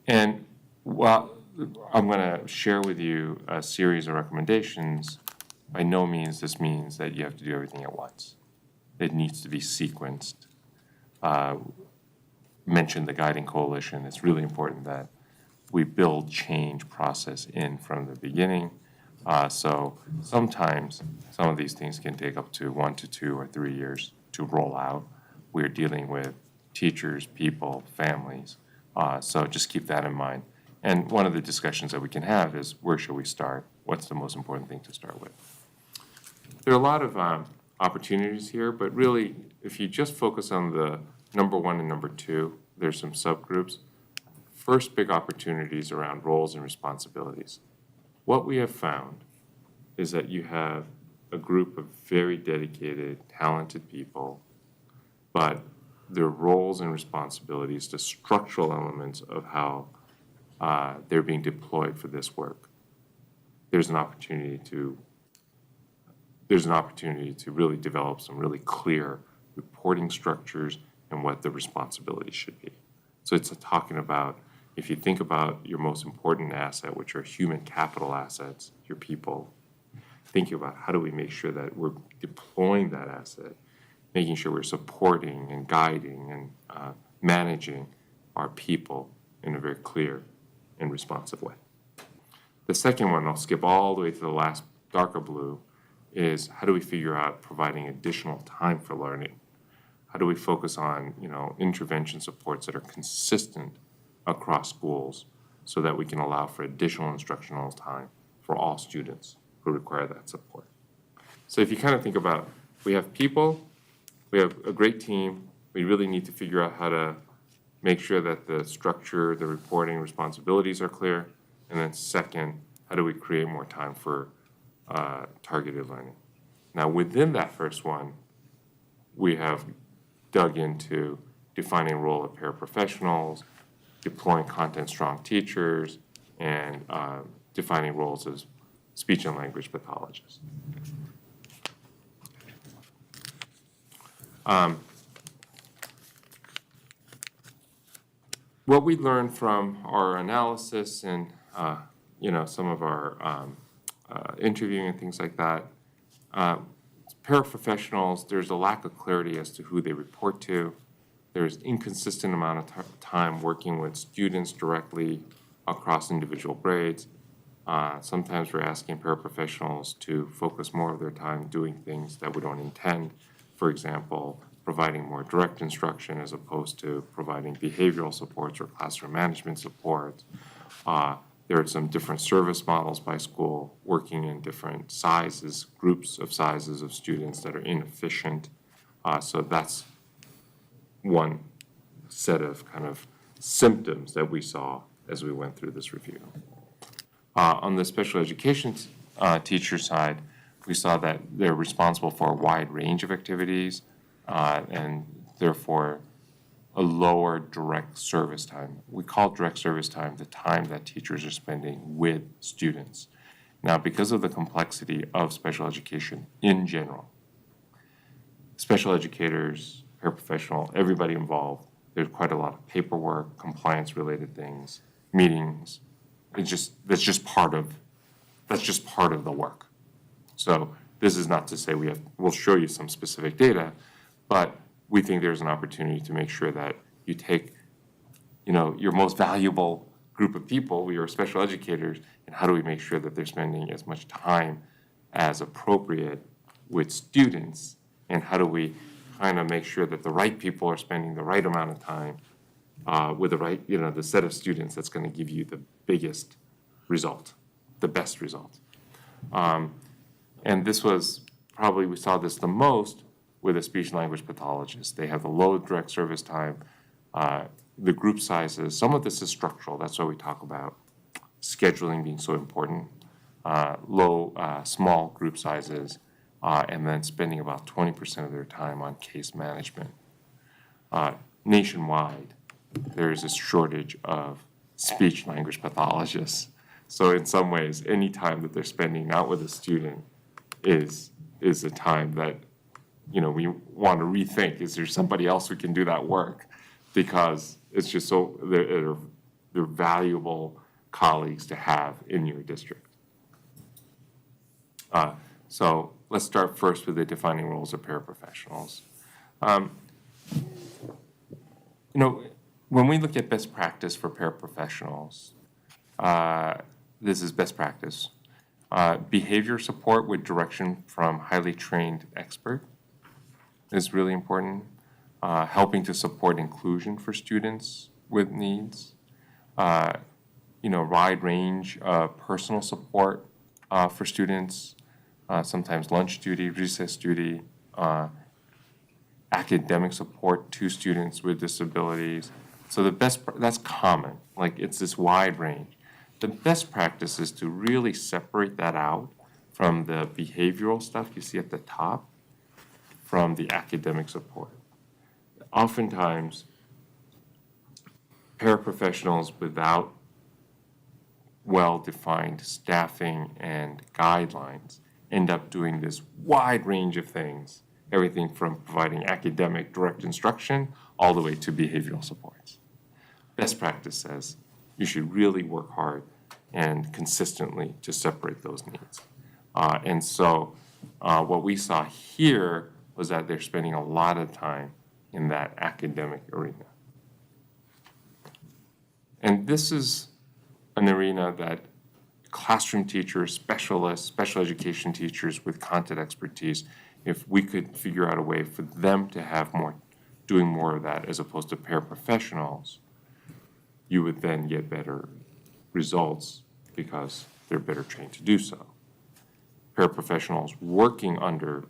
And while I'm going to share with you a series of recommendations, by no means this means that you have to do everything at once. It needs to be sequenced. Mentioned the guiding coalition. It's really important that we build change process in from the beginning. So sometimes some of these things can take up to 1 to 2 or 3 years to roll out. We're dealing with teachers, people, families. So just keep that in mind. And one of the discussions that we can have is, where should we start? What's the most important thing to start with? There are a lot of opportunities here, but really, if you just focus on the number 1 and number 2, there's some subgroups. First big opportunities around roles and responsibilities. What we have found is that you have a group of very dedicated, talented people, but their roles and responsibilities, the structural elements of how they're being deployed for this work. There's an opportunity to really develop some really clear reporting structures and what the responsibilities should be. So it's talking about, if you think about your most important asset, which are human capital assets, your people, thinking about how do we make sure that we're deploying that asset, making sure we're supporting and guiding and managing our people in a very clear and responsive way. The second one, I'll skip all the way to the last darker blue, is how do we figure out providing additional time for learning? How do we focus on, intervention supports that are consistent across schools so that we can allow for additional instructional time for all students who require that support? So if you kind of think about, we have people, we have a great team, we really need to figure out how to make sure that the structure, the reporting responsibilities are clear. And then second, how do we create more time for targeted learning? Now, within that first one, we have dug into defining role of paraprofessionals, deploying content-strong teachers, and defining roles as speech and language pathologists. What we learned from our analysis and some of our interviewing and things like that, paraprofessionals, there's a lack of clarity as to who they report to. There's inconsistent amount of time working with students directly across individual grades. Sometimes we're asking paraprofessionals to focus more of their time doing things that we don't intend. For example, providing more direct instruction as opposed to providing behavioral supports or classroom management supports. There are some different service models by school, working in different sizes, groups of sizes of students that are inefficient. So that's one set of kind of symptoms that we saw as we went through this review. On the special education teacher side, we saw that they're responsible for a wide range of activities and therefore a lower direct service time. We call direct service time the time that teachers are spending with students. Now, because of the complexity of special education in general, special educators, paraprofessional, everybody involved, there's quite a lot of paperwork, compliance-related things, meetings. That's just part of the work. So this is not to say we'll show you some specific data, but we think there's an opportunity to make sure that you take, your most valuable group of people, your special educators, and how do we make sure that they're spending as much time as appropriate with students, and how do we kind of make sure that the right people are spending the right amount of time with the right, the set of students that's going to give you the biggest result, the best result. And this was probably, we saw this the most with a speech and language pathologist. They have the low direct service time, the group sizes. Some of this is structural. That's why we talk about scheduling being so important. Small group sizes, and then spending about 20% of their time on case management. Nationwide, there is a shortage of speech language pathologists. So in some ways, any time that they're spending not with a student is a time that, we want to rethink, is there somebody else who can do that work? Because it's just so, they're valuable colleagues to have in your district. So let's start first with the defining roles of paraprofessionals. When we look at best practice for paraprofessionals, this is best practice. Behavior support with direction from highly trained expert is really important. Helping to support inclusion for students with needs. Wide range of personal support for students, sometimes lunch duty, recess duty, academic support to students with disabilities. So that's common, like it's this wide range. The best practice is to really separate that out from the behavioral stuff you see at the top from the academic support. Oftentimes, paraprofessionals without well-defined staffing and guidelines end up doing this wide range of things, everything from providing academic direct instruction all the way to behavioral supports. Best practice says you should really work hard and consistently to separate those needs. And so what we saw here was that they're spending a lot of time in that academic arena. And this is an arena that classroom teachers, specialists, special education teachers with content expertise, if we could figure out a way for them to have doing more of that as opposed to paraprofessionals, you would then get better results because they're better trained to do so. Paraprofessionals working under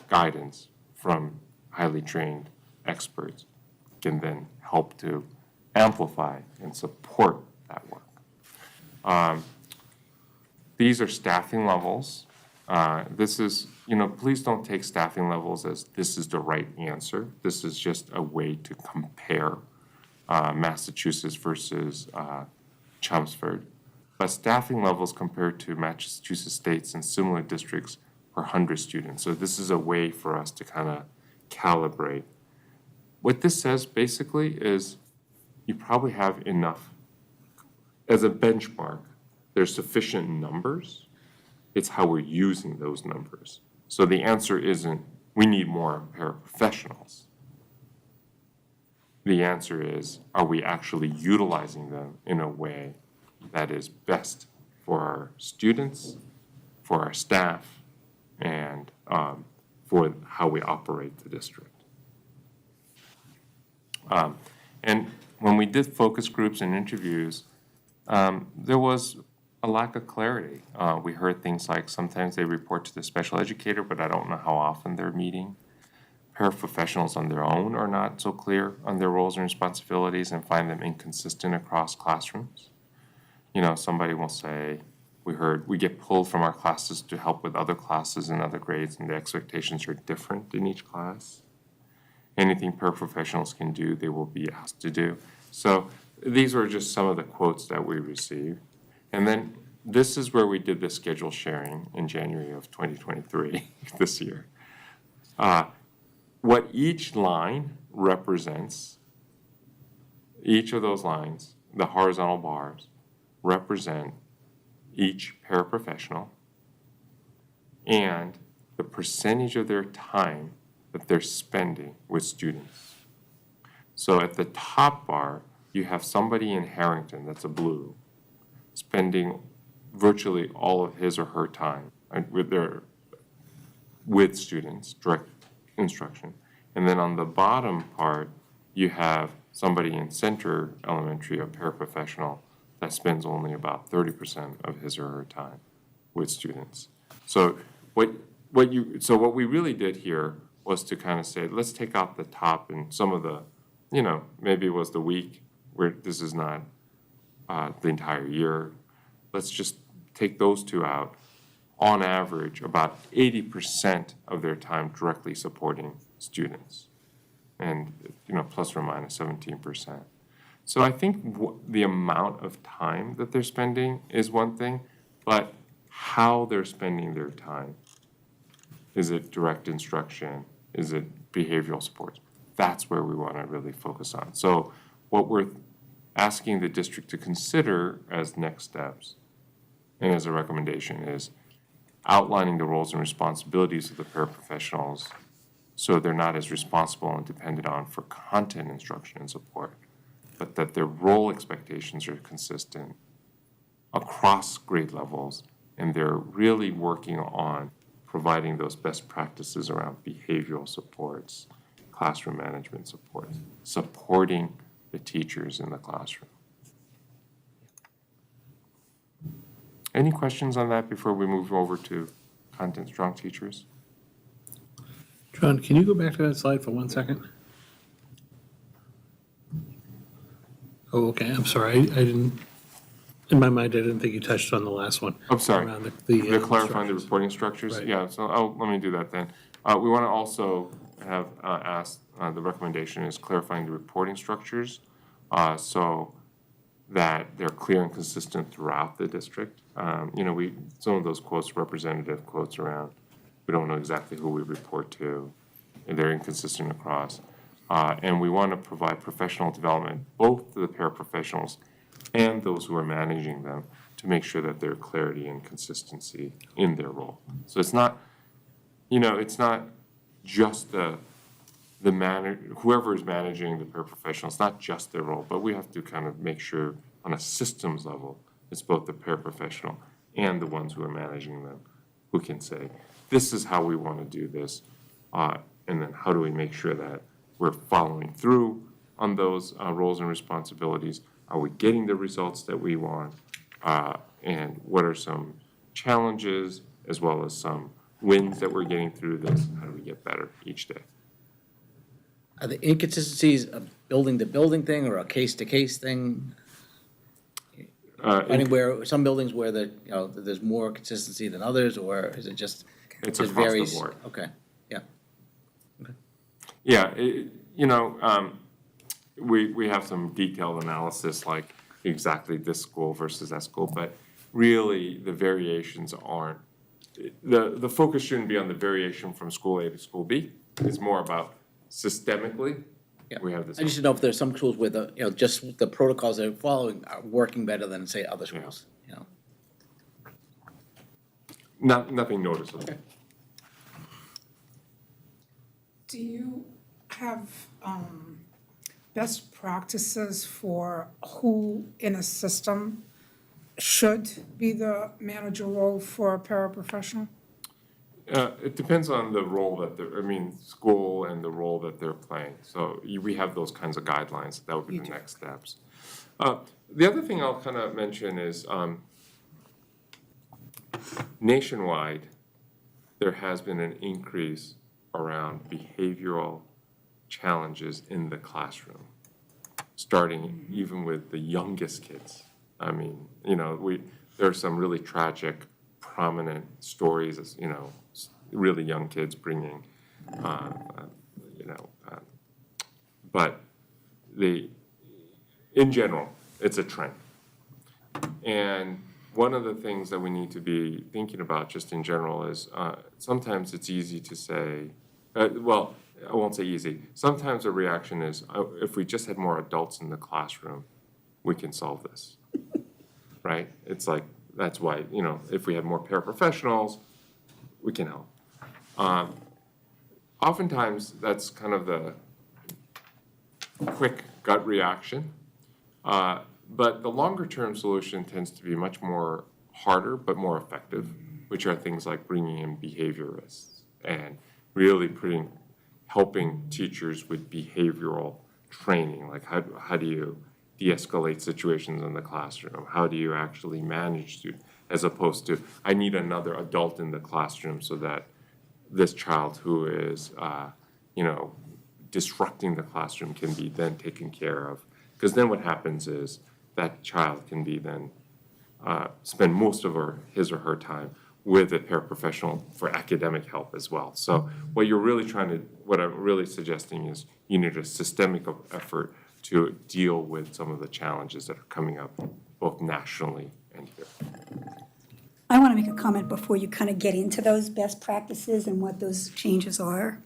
guidance from highly trained experts can then help to amplify and support that work. These are staffing levels. This is, please don't take staffing levels as this is the right answer. This is just a way to compare Massachusetts versus Chelmsford. But staffing levels compared to Massachusetts states and similar districts per 100 students. So this is a way for us to kind of calibrate. What this says basically is you probably have enough. As a benchmark, there's sufficient numbers. It's how we're using those numbers. So the answer isn't, we need more paraprofessionals. The answer is, are we actually utilizing them in a way that is best for our students, for our staff, and for how we operate the district? And when we did focus groups and interviews, there was a lack of clarity. We heard things like sometimes they report to the special educator, but I don't know how often they're meeting. Paraprofessionals on their own are not so clear on their roles and responsibilities and find them inconsistent across classrooms. Somebody will say, we get pulled from our classes to help with other classes and other grades, and the expectations are different in each class. Anything paraprofessionals can do, they will be asked to do. So these were just some of the quotes that we received. And then this is where we did the schedule sharing in January of 2023, this year. What each line represents, each of those lines, the horizontal bars, represent each paraprofessional and the percentage of their time that they're spending with students. So at the top bar, you have somebody in Harrington, that's a blue, spending virtually all of his or her time with students, direct instruction. And then on the bottom part, you have somebody in Center Elementary, a paraprofessional, that spends only about 30% of his or her time with students. So what we really did here was to kind of say, let's take out the top and some of the, maybe it was the week where this is not the entire year. Let's just take those two out. On average, about 80% of their time directly supporting students, and plus or minus 17%. So I think the amount of time that they're spending is one thing, but how they're spending their time. Is it direct instruction? Is it behavioral supports? That's where we want to really focus on. So what we're asking the district to consider as next steps and as a recommendation is outlining the roles and responsibilities of the paraprofessionals so they're not as responsible and dependent on for content instruction and support, but that their role expectations are consistent across grade levels, and they're really working on providing those best practices around behavioral supports, classroom management supports, supporting the teachers in the classroom. Any questions on that before we move over to content strong teachers? John, can you go back to that slide for 1 second? Oh, okay, I'm sorry, I didn't, in my mind, I didn't think you touched on the last one. I'm sorry, around the clarifying the reporting structures? Right. Yeah, so let me do that then. We want to also have asked, the recommendation is clarifying the reporting structures so that they're clear and consistent throughout the district. Some of those quotes, representative quotes around, we don't know exactly who we report to, and they're inconsistent across. And we want to provide professional development, both to the paraprofessionals and those who are managing them, to make sure that there's clarity and consistency in their role. So it's not, it's not just whoever is managing the paraprofessionals, it's not just their role, but we have to kind of make sure on a systems level, it's both the paraprofessional and the ones who are managing them who can say, this is how we want to do this, and then how do we make sure that we're following through on those roles and responsibilities? Are we getting the results that we want? And what are some challenges as well as some wins that we're getting through this? How do we get better each day? Are the inconsistencies a building-to-building thing or a case-to-case thing? Anywhere, some buildings where there's more consistency than others, or is it just? It's it across varies? the board. Okay, yeah. Yeah, we have some detailed analysis, like exactly this school versus that school, but really the variations aren't, the focus shouldn't be on the variation from school A to school B. It's more about systemically, Yeah. we have this. I just don't know if there's some schools where just the protocols they're following are working better than, say, other schools, Nothing noticeable. Okay. Do you have best practices for who in a system should be the manager role for a paraprofessional? It depends on the role that school and the role that they're playing. So we have those kinds of guidelines. That would be the next steps. The other thing I'll kind of mention is nationwide, there has been an increase around behavioral challenges in the classroom, starting even with the youngest kids. There are some really tragic, prominent stories, really young kids bringing, but in general, it's a trend. And one of the things that we need to be thinking about just in general is sometimes it's easy to say, well, I won't say easy. Sometimes the reaction is, if we just had more adults in the classroom, we can solve this, right? It's like, that's why, you know, if we had more paraprofessionals, we can help. Oftentimes, that's kind of the quick gut reaction. But the longer-term solution tends to be much more harder but more effective, which are things like bringing in behaviorists and really helping teachers with behavioral training, like how do you de-escalate situations in the classroom? How do you actually manage students, as opposed to, I need another adult in the classroom so that this child who is, disrupting the classroom can be then taken care of. Because then what happens is that child can be then spend most of his or her time with a paraprofessional for academic help as well. So what I'm really suggesting is you need a systemic effort to deal with some of the challenges that are coming up both nationally and here. I want to make a comment before you kind of get into those best practices and what those changes are.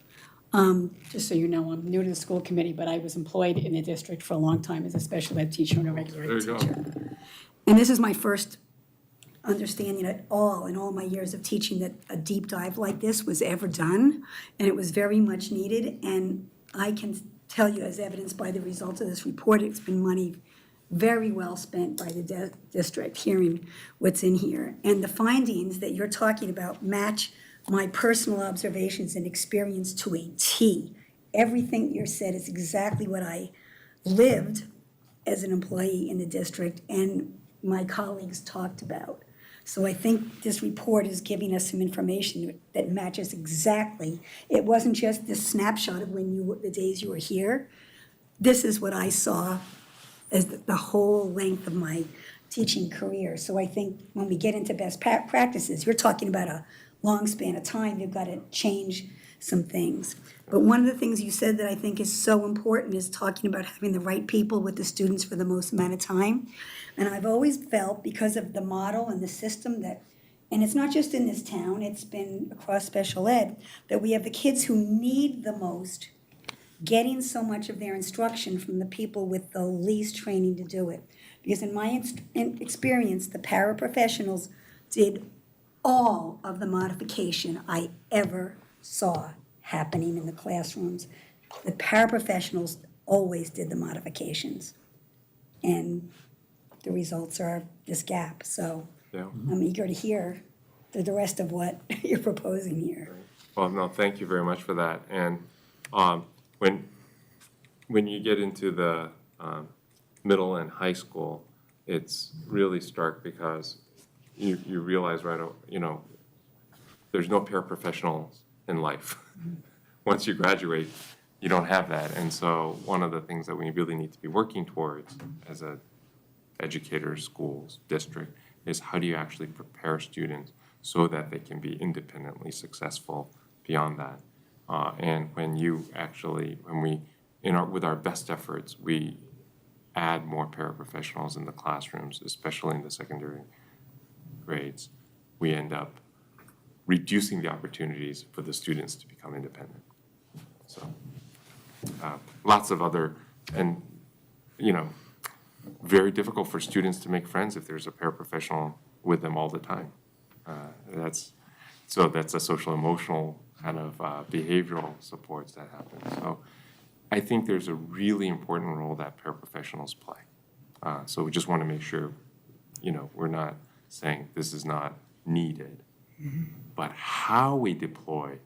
Just so you know, I'm new to the school committee, but I was employed in the district for a long time as a special ed teacher and a regular ed teacher. There you go. And this is my first understanding at all, in all my years of teaching, that a deep dive like this was ever done. And it was very much needed. And I can tell you, as evidenced by the results of this report, it's been money very well spent by the district, hearing what's in here. And the findings that you're talking about match my personal observations and experience to a T. Everything you said is exactly what I lived as an employee in the district and my colleagues talked about. So I think this report is giving us some information that matches exactly. It wasn't just this snapshot of the days you were here. This is what I saw as the whole length of my teaching career. So I think when we get into best practices, you're talking about a long span of time, you've got to change some things. But one of the things you said that I think is so important is talking about having the right people with the students for the most amount of time. And I've always felt, because of the model and the system that, and it's not just in this town, it's been across special ed, that we have the kids who need the most getting so much of their instruction from the people with the least training to do it. Because in my experience, the paraprofessionals did all of the modification I ever saw happening in the classrooms. The paraprofessionals always did the modifications. And the results are this gap. So Yeah. I'm eager to hear the rest of what you're proposing here. Well, no, thank you very much for that. And when you get into the middle and high school, it's really stark because you realize there's no paraprofessionals in life. Once you graduate, you don't have that. And so one of the things that we really need to be working towards as a educator, schools, district, is how do you actually prepare students so that they can be independently successful beyond that. And with our best efforts, we add more paraprofessionals in the classrooms, especially in the secondary grades, we end up reducing the opportunities for the students to become independent. So lots of other, and very difficult for students to make friends if there's a paraprofessional with them all the time. That's a social emotional kind of behavioral supports that happen. So I think there's a really important role that paraprofessionals play. So we just want to make sure, we're not saying this is not needed, but how we deploy,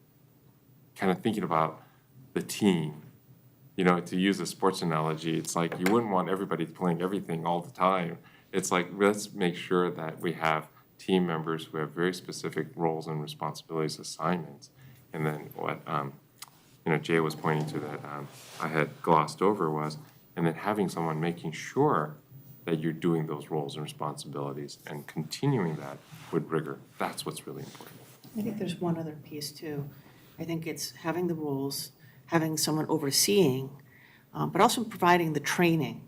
kind of thinking about the team. To use a sports analogy, it's like you wouldn't want everybody playing everything all the time. It's like, let's make sure that we have team members who have very specific roles and responsibilities, assignments. And then what Jay was pointing to that I had glossed over was, and then having someone making sure that you're doing those roles and responsibilities and continuing that with rigor. That's what's really important. I think there's one other piece too. I think it's having the rules, having someone overseeing, but also providing the training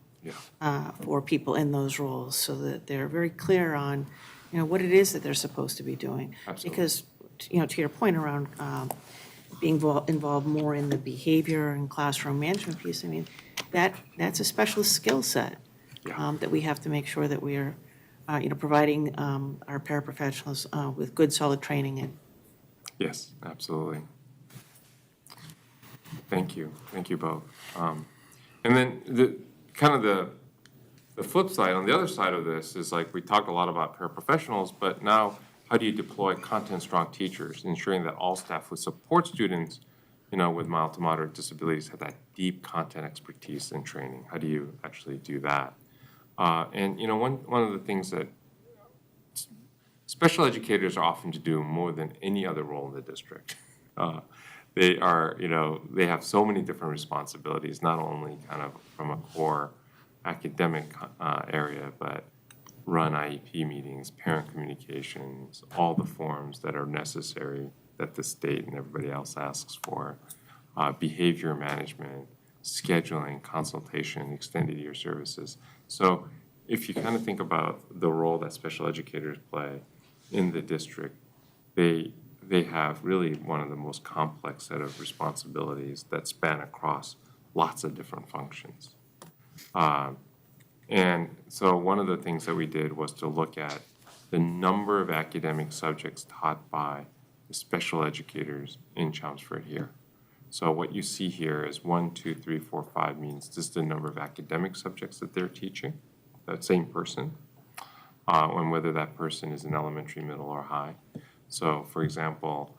for people in those roles so that they're very clear on, what it is that they're supposed to be doing. Absolutely. Because, to your point around being involved more in the behavior and classroom management piece, I mean, that's a specialist skill set that we have to make sure that we are, providing our paraprofessionals with good, solid training in. Yes, absolutely. Thank you both. And then the flip side, on the other side of this is like, we talk a lot about paraprofessionals, but now how do you deploy content-strong teachers, ensuring that all staff who support students, with mild to moderate disabilities have that deep content expertise and training? How do you actually do that? And one of the things that special educators are often to do more than any other role in the district. They are, they have so many different responsibilities, not only kind of from a core academic area, but run IEP meetings, parent communications, all the forms that are necessary that the state and everybody else asks for, behavior management, scheduling, consultation, extended year services. So if you kind of think about the role that special educators play in the district, they have really one of the most complex set of responsibilities that span across lots of different functions. And so one of the things that we did was to look at the number of academic subjects taught by the special educators in Chelmsford here. So what you see here is 1, 2, 3, 4, 5 means this is the number of academic subjects that they're teaching, that same person, and whether that person is in elementary, middle, or high. So for example,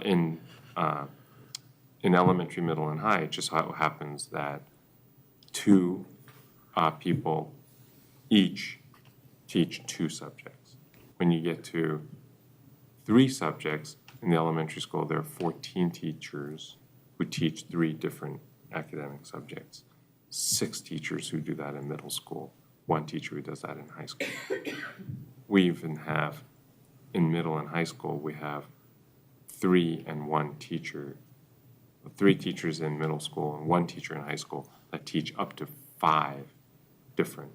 in elementary, middle, and high, it just happens that 2 people each teach 2 subjects. When you get to 3 subjects in the elementary school, there are 14 teachers who teach 3 different academic subjects, 6 teachers who do that in middle school, 1 teacher who does that in high school. We even have, in middle and high school, we have 3 and 1 teacher, 3 teachers in middle school and 1 teacher in high school that teach up to 5 different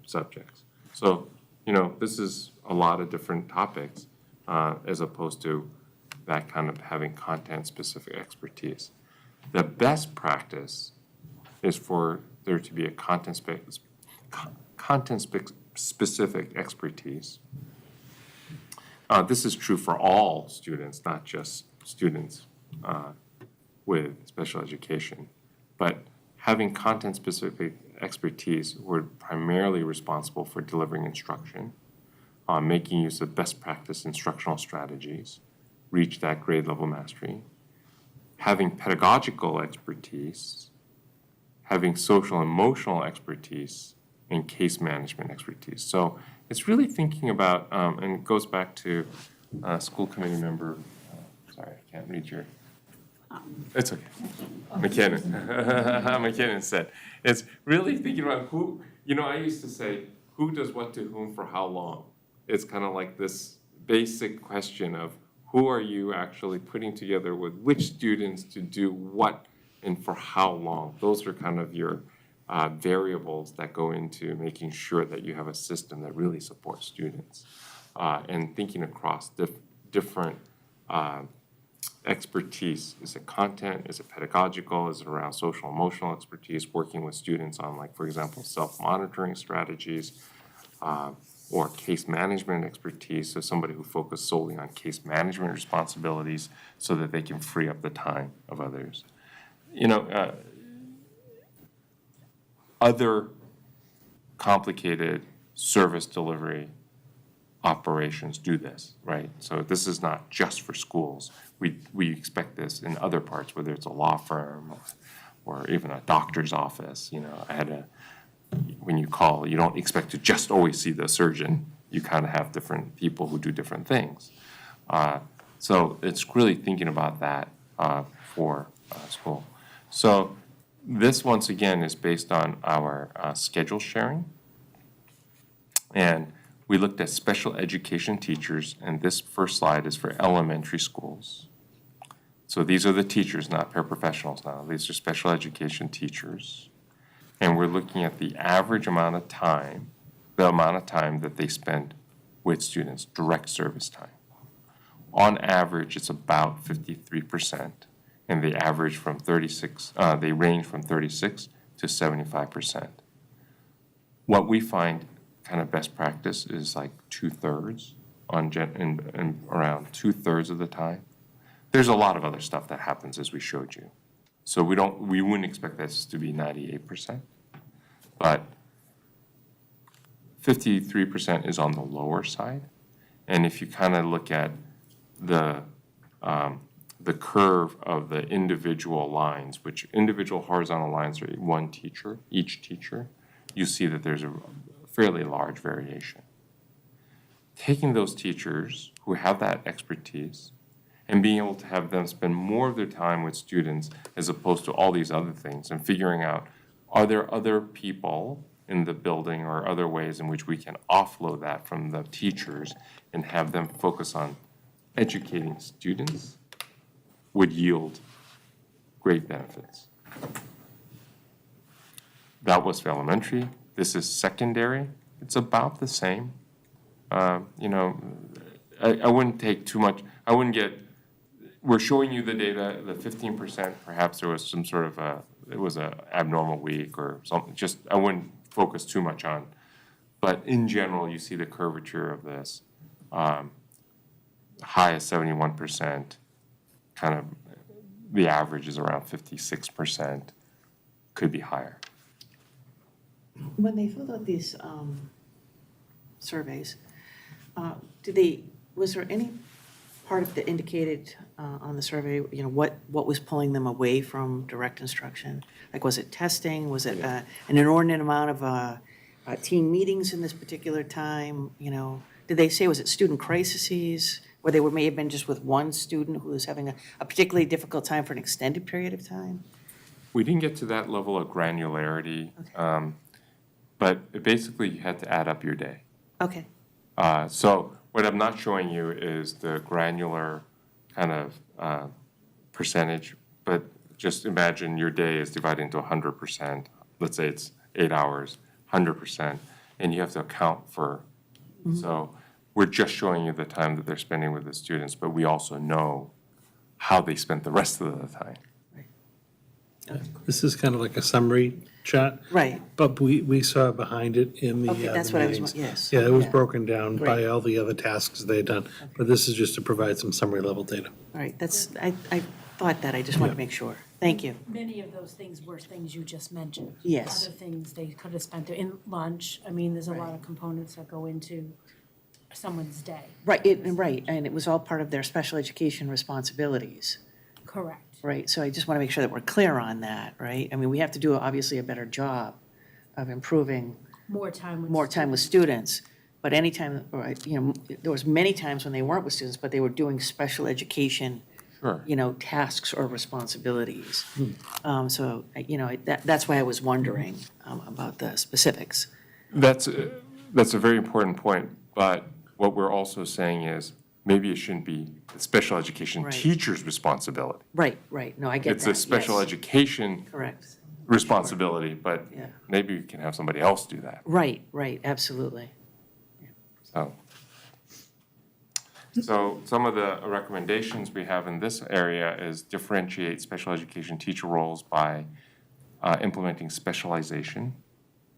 subjects. So, this is a lot of different topics as opposed to that kind of having content-specific expertise. The best practice is for there to be a content-specific expertise. This is true for all students, not just students with special education, but having content-specific expertise, we're primarily responsible for delivering instruction, making use of best practice instructional strategies, reach that grade level mastery, having pedagogical expertise, having social emotional expertise, and case management expertise. So it's really thinking about, and it goes back to school committee member, sorry, I can't read your, it's okay. McKinnon said, it's really thinking about who, I used to say, who does what to whom for how long? It's kind of like this basic question of who are you actually putting together with which students to do what and for how long? Those are kind of your variables that go into making sure that you have a system that really supports students. And thinking across different expertise. Is it content? Is it pedagogical? Is it around social emotional expertise, working with students on, like, for example, self-monitoring strategies, or case management expertise, so somebody who focuses solely on case management responsibilities so that they can free up the time of others. Other complicated service delivery operations do this, right? So this is not just for schools. We expect this in other parts, whether it's a law firm or even a doctor's office. When you call, you don't expect to just always see the surgeon. You kind of have different people who do different things. So it's really thinking about that for school. So this, once again, is based on our schedule sharing. And we looked at special education teachers, and this first slide is for elementary schools. So these are the teachers, not paraprofessionals now. These are special education teachers. And we're looking at the average amount of time, the amount of time that they spend with students, direct service time. On average, it's about 53%, and they average from 36, they range from 36 to 75%. What we find kind of best practice is like 2/3 in around 2/3 of the time. There's a lot of other stuff that happens as we showed you. So we wouldn't expect this to be 98%, but 53% is on the lower side. And if you kind of look at the curve of the individual lines, which individual horizontal lines are one teacher, each teacher, you see that there's a fairly large variation. Taking those teachers who have that expertise and being able to have them spend more of their time with students as opposed to all these other things, and figuring out, are there other people in the building or other ways in which we can offload that from the teachers and have them focus on educating students, would yield great benefits. That was for elementary. This is secondary. It's about the same. I wouldn't take too much, we're showing you the data, the 15%, perhaps there was some sort of it was a abnormal week or something, just, I wouldn't focus too much on. But in general, you see the curvature of this. High as 71%, kind of, the average is around 56%, could be higher. When they filled out these surveys, was there any part of that indicated on the survey, what was pulling them away from direct instruction? Like, was it testing? Was it an inordinate amount of team meetings in this particular time? Did they say, was it student crises? Where they may have been just with one student who was having a particularly difficult time for an extended period of time? We didn't get to that level of granularity, but basically you had to add up your day. Okay. So what I'm not showing you is the granular kind of percentage, but just imagine your day is divided into 100%. Let's say it's 8 hours, 100%, and you have to account for. So we're just showing you the time that they're spending with the students, but we also know how they spent the rest of the time. This is kind of like a summary chart. Right. But we saw behind it in the Okay, that's what I was, yes. Yeah, it was Yeah. broken down by Great. all the other tasks they'd done. But this is just to provide some summary level data. All right, I thought that, I just wanted to make sure. Thank you. Many of those things were things you just mentioned. Yes. Other things they could have spent in lunch. I mean, there's a lot of components that go into someone's day. Right, and it was all part of their special education responsibilities. Correct. Right, so I just want to make sure that we're clear on that, right? I mean, we have to do obviously a better job of improving More time with students. But anytime, or, there was many times when they weren't with students, but they were doing special education, Sure. tasks or responsibilities. So, that's why I was wondering about the specifics. That's a very important point, but what we're also saying is maybe it shouldn't be the special education Right. teacher's responsibility. Right, no, I get that, It's a special yes. education Correct. responsibility, but Yeah. maybe we can have somebody else do that. Right, absolutely. So some of the recommendations we have in this area is differentiate special education teacher roles by implementing specialization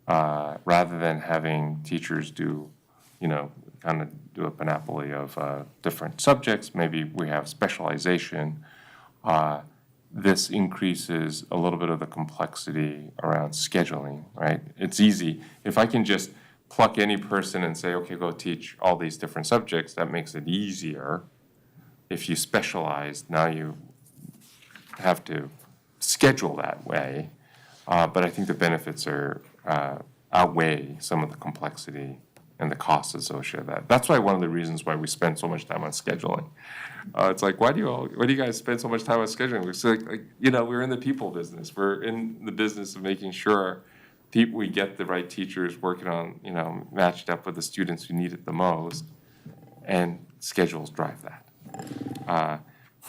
rather than having teachers do, kind of do a panoply of different subjects. Maybe we have specialization. This increases a little bit of the complexity around scheduling, right? It's easy. If I can just pluck any person and say, okay, go teach all these different subjects, that makes it easier. If you specialize, now you have to schedule that way. But I think the benefits are outweigh some of the complexity and the costs associated with that. That's why one of the reasons why we spend so much time on scheduling. It's like, why do you guys spend so much time on scheduling? It's like, we're in the people business. We're in the business of making sure we get the right teachers working on, matched up with the students who need it the most, and schedules drive that.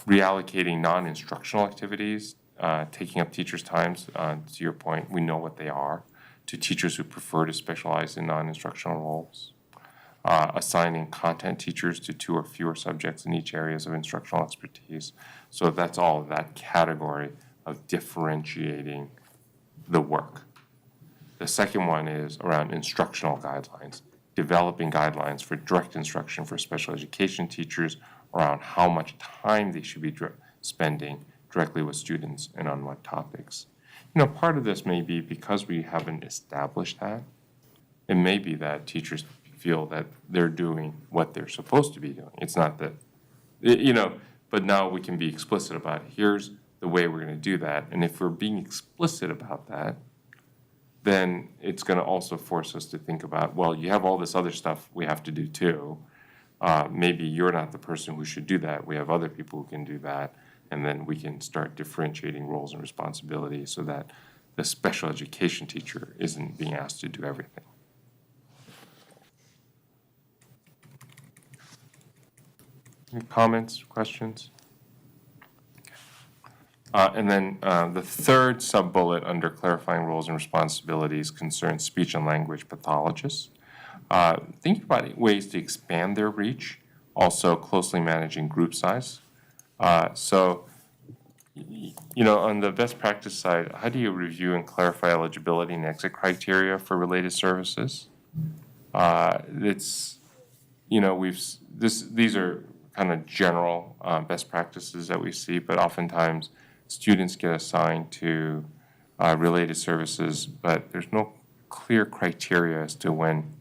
Reallocating non-instructional activities, taking up teachers' times, to your point, we know what they are, to teachers who prefer to specialize in non-instructional roles. assigning content teachers to 2 or fewer subjects in each areas of instructional expertise. So that's all that category of differentiating the work. The second one is around instructional guidelines, developing guidelines for direct instruction for special education teachers around how much time they should be spending directly with students and on what topics. Part of this may be because we haven't established that. It may be that teachers feel that they're doing what they're supposed to be doing. It's not that, but now we can be explicit about, here's the way we're going to do that. And if we're being explicit about that, then it's going to also force us to think about, well, you have all this other stuff we have to do too. Maybe you're not the person who should do that. We have other people who can do that. And then we can start differentiating roles and responsibilities so that the special education teacher isn't being asked to do everything. Any comments, questions? And then the third sub-bullet under clarifying roles and responsibilities concerns speech and language pathologists. Thinking about ways to expand their reach, also closely managing group size. So, on the best practice side, how do you review and clarify eligibility and exit criteria for related services? These are kind of general best practices that we see, but oftentimes students get assigned to related services, but there's no clear criteria as to when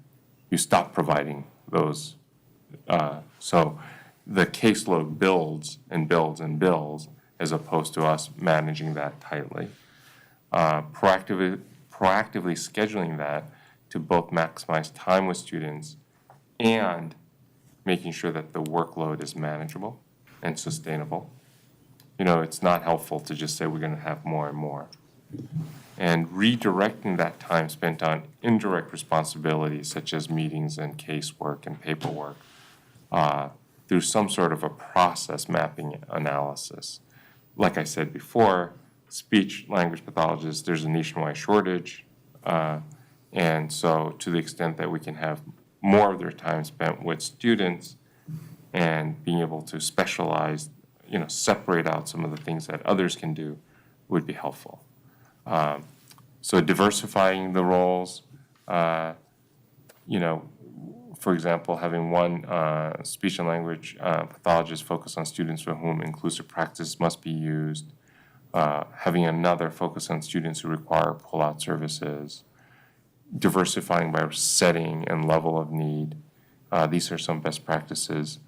you stop providing those. So the caseload builds and builds and builds as opposed to us managing that tightly. Proactively scheduling that to both maximize time with students and making sure that the workload is manageable and sustainable. It's not helpful to just say we're going to have more and more. And redirecting that time spent on indirect responsibilities such as meetings and casework and paperwork through some sort of a process mapping analysis. Like I said before, speech language pathologists, there's a nationwide shortage. And so to the extent that we can have more of their time spent with students and being able to specialize, separate out some of the things that others can do would be helpful. So diversifying the roles, for example, having one speech and language pathologist focus on students for whom inclusive practice must be used, having another focus on students who require pull-out services, diversifying by setting and level of need. These are some best practices.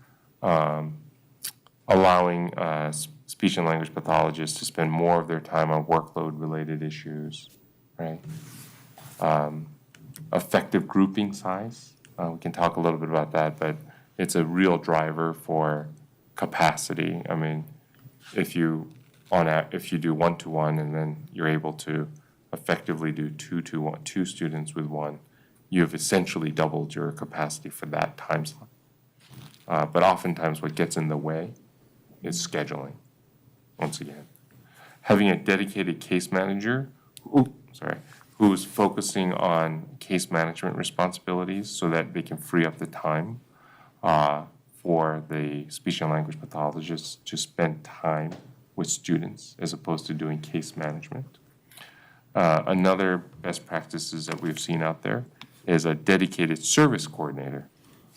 Allowing speech and language pathologists to spend more of their time on workload-related issues, right? Effective grouping size. We can talk a little bit about that, but it's a real driver for capacity. I mean, if you do one-to-one and then you're able to effectively do two students with one, you've essentially doubled your capacity for that time slot. But oftentimes what gets in the way is scheduling, once again. Having a dedicated case manager, who's focusing on case management responsibilities so that they can free up the time for the speech and language pathologists to spend time with students as opposed to doing case management. Another best practices that we've seen out there is a dedicated service coordinator,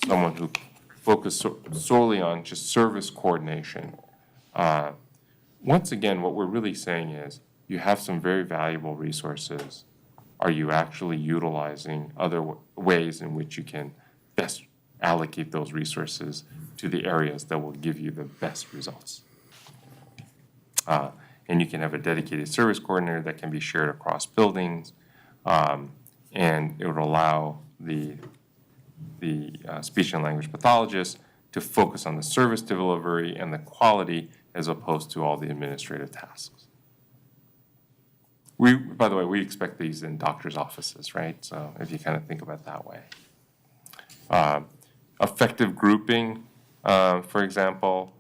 someone who focuses solely on just service coordination. Once again, what we're really saying is you have some very valuable resources. Are you actually utilizing other ways in which you can best allocate those resources to the areas that will give you the best results? And you can have a dedicated service coordinator that can be shared across buildings, and it would allow the speech and language pathologist to focus on the service delivery and the quality as opposed to all the administrative tasks. By the way, we expect these in doctors' offices, right? So if you kind of think about it that way. Effective grouping, for example,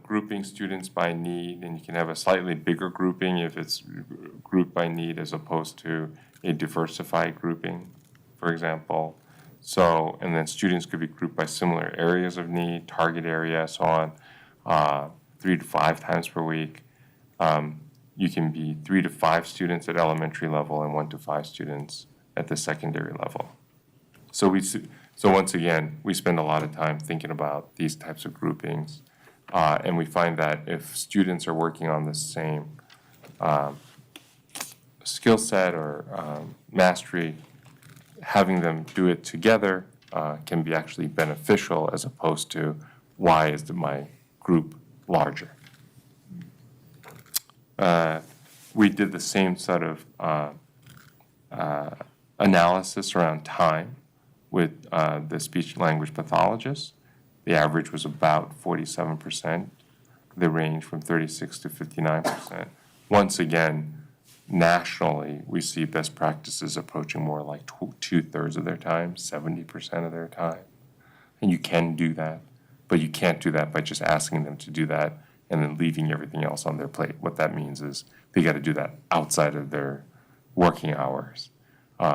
grouping students by need, and you can have a slightly bigger grouping if it's grouped by need as opposed to a diversified grouping, for example. So, and then students could be grouped by similar areas of need, target area, so on, 3 to 5 times per week. You can be 3 to 5 students at elementary level and 1 to 5 students at the secondary level. So so once again, we spend a lot of time thinking about these types of groupings. And we find that if students are working on the same skill set or mastery, having them do it together can be actually beneficial as opposed to why is my group larger. We did the same sort of analysis around time with the speech language pathologists. The average was about 47%. The range from 36 to 59%. Once again, nationally, we see best practices approaching more like 2/3 of their time, 70% of their time. And you can do that, but you can't do that by just asking them to do that and then leaving everything else on their plate. What that means is they got to do that outside of their working hours,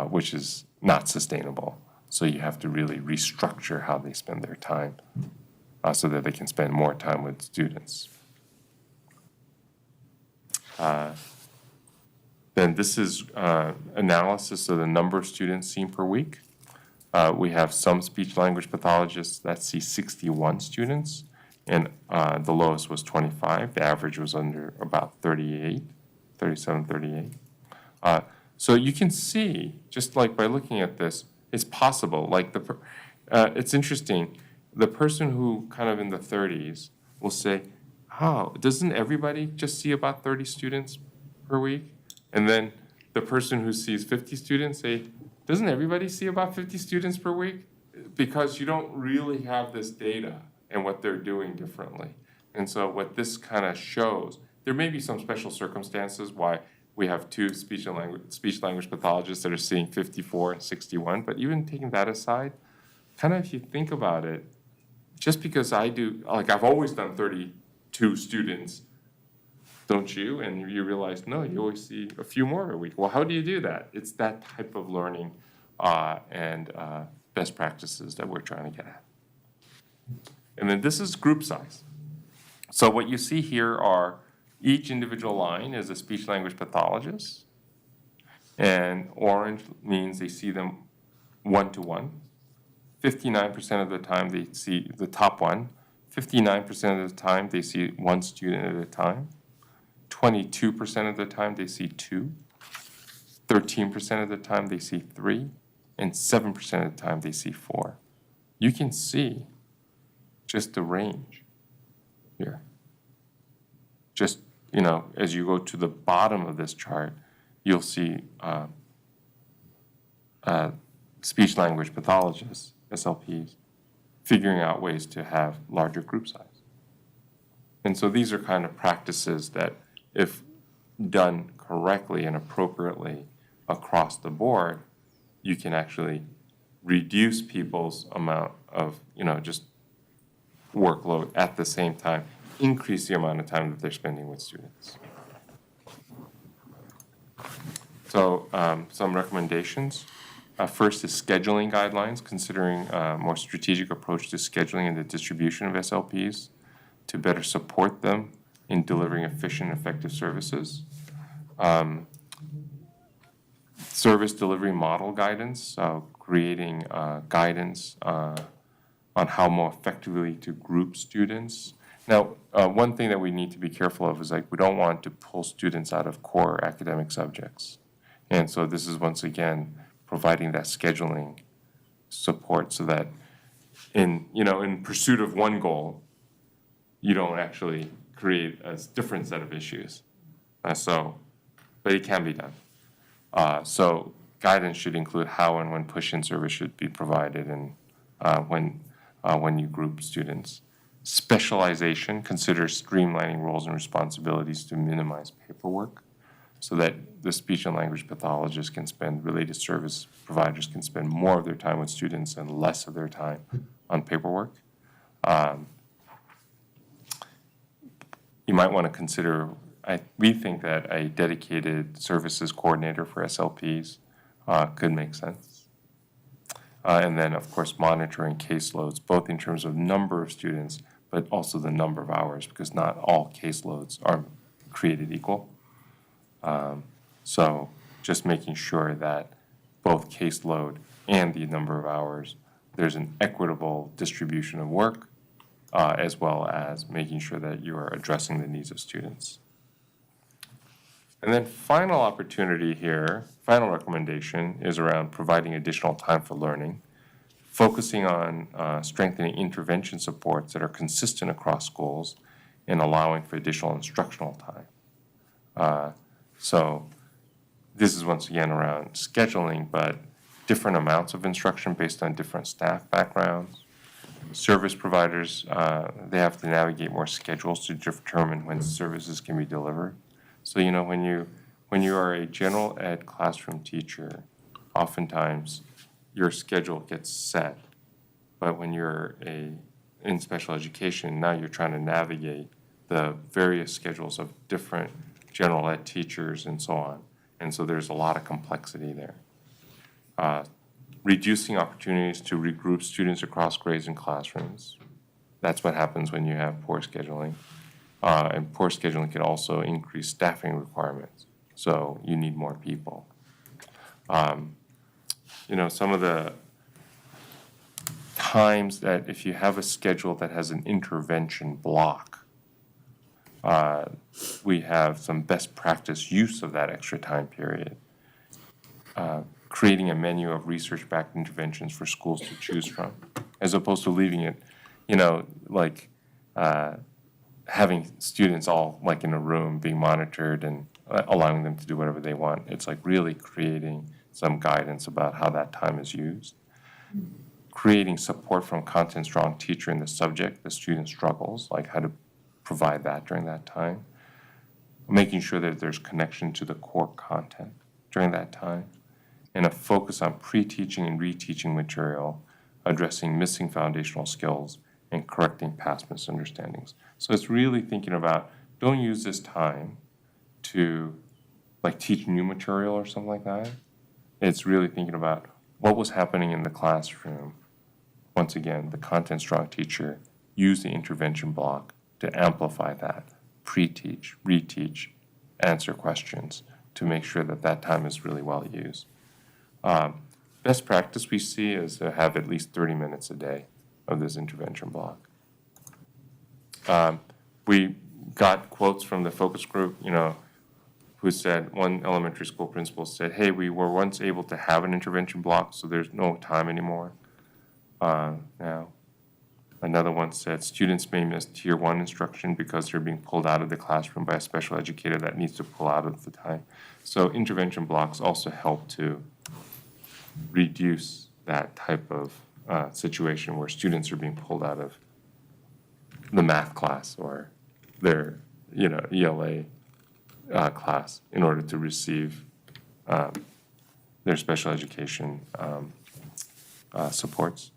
which is not sustainable. So you have to really restructure how they spend their time so that they can spend more time with students. Then this is analysis of the number of students seen per week. We have some speech language pathologists that see 61 students, and the lowest was 25. The average was under about 37, 38. So you can see, just like by looking at this, it's possible. Like it's interesting. The person who kind of in the 30s will say, "Oh, doesn't everybody just see about 30 students per week?" And then the person who sees 50 students say, "Doesn't everybody see about 50 students per week?" Because you don't really have this data and what they're doing differently. And so what this kind of shows, there may be some special circumstances why we have 2 speech language pathologists that are seeing 54 and 61, but even taking that aside, kind of if you think about it, just because I do, like I've always done 32 students, don't you? And you realize, no, you always see a few more a week. Well, how do you do that? It's that type of learning and best practices that we're trying to get at. And then this is group size. So what you see here are each individual line is a speech language pathologist. And orange means they see them 1-to-1. 59% of the time they see the top one. 59% of the time they see 1 student at a time. 22% of the time they see 2. 13% of the time they see 3. And 7% of the time they see 4. You can see just the range here. Just, as you go to the bottom of this chart, you'll see speech language pathologists, SLPs, figuring out ways to have larger group size. And so these are kind of practices that, if done correctly and appropriately across the board, you can actually reduce people's amount of, just workload at the same time, increase the amount of time that they're spending with students. So some recommendations. First is scheduling guidelines, considering a more strategic approach to scheduling and the distribution of SLPs to better support them in delivering efficient, effective services. Service delivery model guidance, so creating guidance on how more effectively to group students. Now, one thing that we need to be careful of is we don't want to pull students out of core academic subjects. And so this is once again providing that scheduling support so that in pursuit of one goal, you don't actually create a different set of issues. But it can be done. So guidance should include how and when push-in service should be provided and when you group students. Specialization, consider streamlining roles and responsibilities to minimize paperwork so that the speech and language pathologists related service providers can spend more of their time with students and less of their time on paperwork. You might want to consider, we think that a dedicated services coordinator for SLPs could make sense. And then, of course, monitoring caseloads, both in terms of number of students, but also the number of hours, because not all caseloads are created equal. So just making sure that both caseload and the number of hours, there's an equitable distribution of work, as well as making sure that you are addressing the needs of students. And then final opportunity here, final recommendation is around providing additional time for learning, focusing on strengthening intervention supports that are consistent across schools and allowing for additional instructional time. So this is once again around scheduling, but different amounts of instruction based on different staff backgrounds. Service providers, they have to navigate more schedules to determine when services can be delivered. So, you know, when you are a general ed classroom teacher, oftentimes your schedule gets set. But when you're in special education, now you're trying to navigate the various schedules of different general ed teachers and so on. And so there's a lot of complexity there. Reducing opportunities to regroup students across grades and classrooms. That's what happens when you have poor scheduling. And poor scheduling can also increase staffing requirements. So you need more people. You know, some of the times that if you have a schedule that has an intervention block, we have some best practice use of that extra time period. Creating a menu of research-backed interventions for schools to choose from, as opposed to leaving it, you know, like having students all like in a room being monitored and allowing them to do whatever they want. It's like really creating some guidance about how that time is used. Creating support from content-strong teacher in the subject the student struggles, like how to provide that during that time. Making sure that there's connection to the core content during that time. And a focus on pre-teaching and reteaching material, addressing missing foundational skills, and correcting past misunderstandings. So it's really thinking about, don't use this time to like teach new material or something like that. It's really thinking about what was happening in the classroom. Once again, the content-strong teacher used the intervention block to amplify that, pre-teach, reteach, answer questions to make sure that that time is really well used. Best practice we see is to have at least 30 minutes a day of this intervention block. We got quotes from the focus group, you know, who said, one elementary school principal said, hey, we were once able to have an intervention block, so there's no time anymore now. Another one said, students may miss tier 1 instruction because they're being pulled out of the classroom by a special educator that needs to pull out of the time. So intervention blocks also help to reduce that type of situation where students are being pulled out of the math class or their, you know, ELA class in order to receive their special education supports.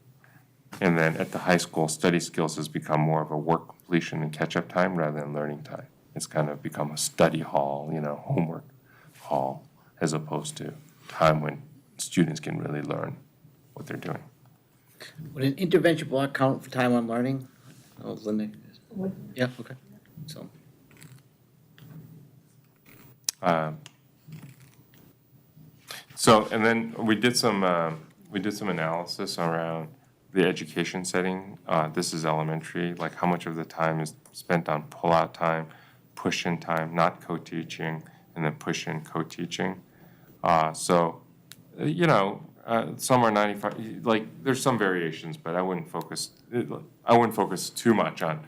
And then at the high school, study skills has become more of a work completion and catch-up time rather than learning time. It's kind of become a study hall, you know, homework hall, as opposed to time when students can really learn what they're doing. Would an intervention block count for time on learning? Oh, Linda? Yeah, okay. So, and then we did some analysis around the education setting. This is elementary, like how much of the time is spent on pull-out time, push-in time, not co-teaching, and then push-in co-teaching. So, you know, some are 95, like there's some variations, but I wouldn't focus too much on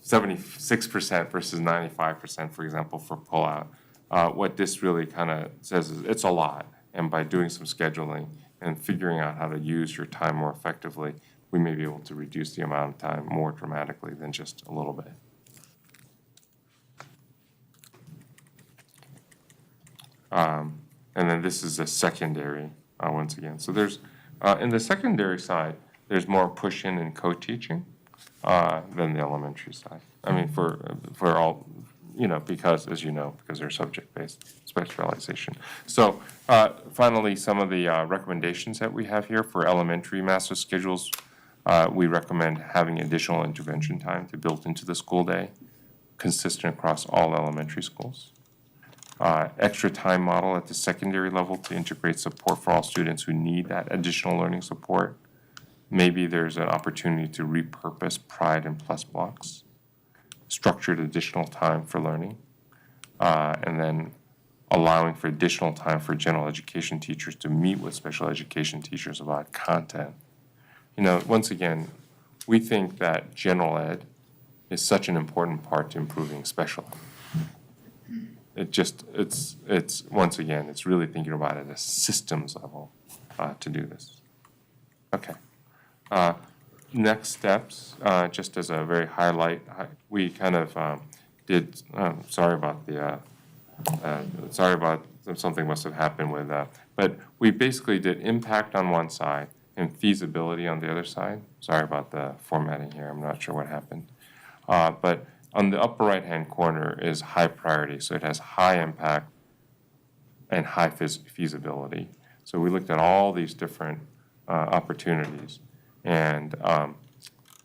76% versus 95%, for example, for pull-out. What this really kind of says is it's a lot, and by doing some scheduling and figuring out how to use your time more effectively, we may be able to reduce the amount of time more dramatically than just a little bit. And then this is a secondary, once again. So there's, in the secondary side, there's more push-in and co-teaching than the elementary side. I mean, for all, because, as you know, because they're subject-based specialization. So finally, some of the recommendations that we have here for elementary master schedules, we recommend having additional intervention time to build into the school day, consistent across all elementary schools. Extra time model at the secondary level to integrate support for all students who need that additional learning support. Maybe there's an opportunity to repurpose Pride and Plus blocks, structured additional time for learning, and then allowing for additional time for general education teachers to meet with special education teachers about content. Once again, we think that general ed is such an important part to improving special ed. It's once again, it's really thinking about it at a systems level to do this. Okay. Next steps, just as a very highlight, we kind of did, sorry about something must have happened with that. But we basically did impact on one side and feasibility on the other side. Sorry about the formatting here, I'm not sure what happened. But on the upper right-hand corner is high priority, so it has high impact and high feasibility. So we looked at all these different opportunities. And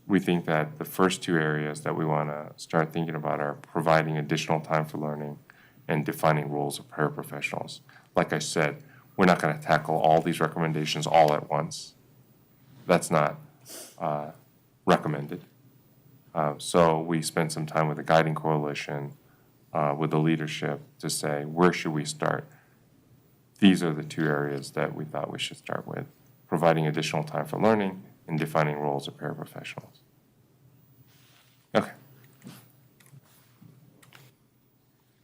we think that the first two areas that we want to start thinking about are providing additional time for learning and defining roles of paraprofessionals. Like I said, we're not going to tackle all these recommendations all at once. That's not recommended. So we spent some time with the guiding coalition, with the leadership to say, where should we start? These are the two areas that we thought we should start with, providing additional time for learning and defining roles of paraprofessionals. Okay.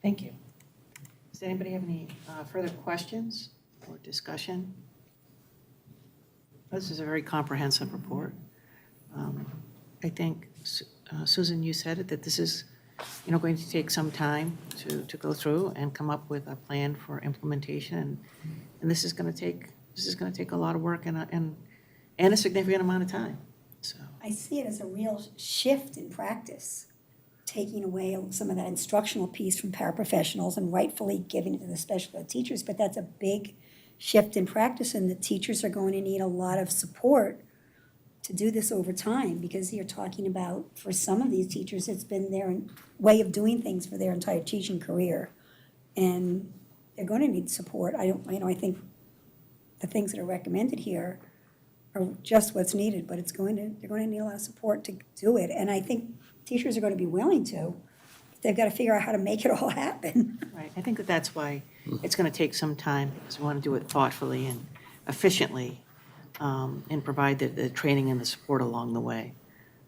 Thank you. Does anybody have any further questions or discussion? This is a very comprehensive report. I think, Susan, you said it, that this is, going to take some time to go through and come up with a plan for implementation. And this is going to take a lot of work and a significant amount of time, so. I see it as a real shift in practice, taking away some of that instructional piece from paraprofessionals and rightfully giving it to the special ed teachers, but that's a big shift in practice, and the teachers are going to need a lot of support to do this over time, because you're talking about, for some of these teachers, it's been their way of doing things for their entire teaching career, and they're going to need support. I think the things that are recommended here are just what's needed, but they're going to need a lot of support to do it. And I think teachers are going to be willing to, but they've got to figure out how to make it all happen. Right, I think that's why it's going to take some time, because we want to do it thoughtfully and efficiently, and provide the training and the support along the way.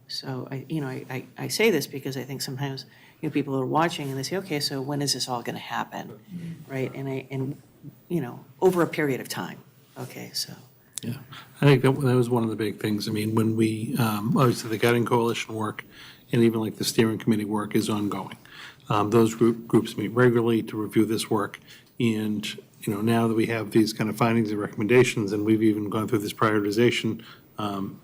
So I say this because I think sometimes, people are watching and they say, okay, so when is this all going to happen, right? And over a period of time, okay, so. Yeah, I think that was one of the big things. I mean, when we, obviously the guiding coalition work and even like the steering committee work is ongoing. Those groups meet regularly to review this work. And, now that we have these kind of findings and recommendations, and we've even gone through this prioritization kind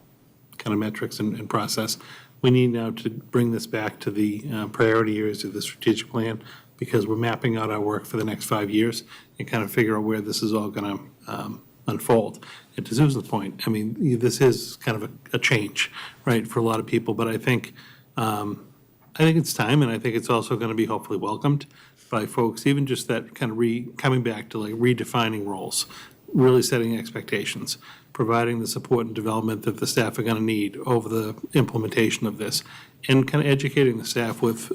of metrics and process, we need now to bring this back to the priority areas of the strategic plan, because we're mapping out our work for the next 5 years and kind of figure out where this is all going to unfold. And to Susan's point, I mean, this is kind of a change, right, for a lot of people, but I think it's time, and I think it's also going to be hopefully welcomed by folks, even just that kind of coming back to like redefining roles, really setting expectations, providing the support and development that the staff are going to need over the implementation of this, and kind of educating the staff with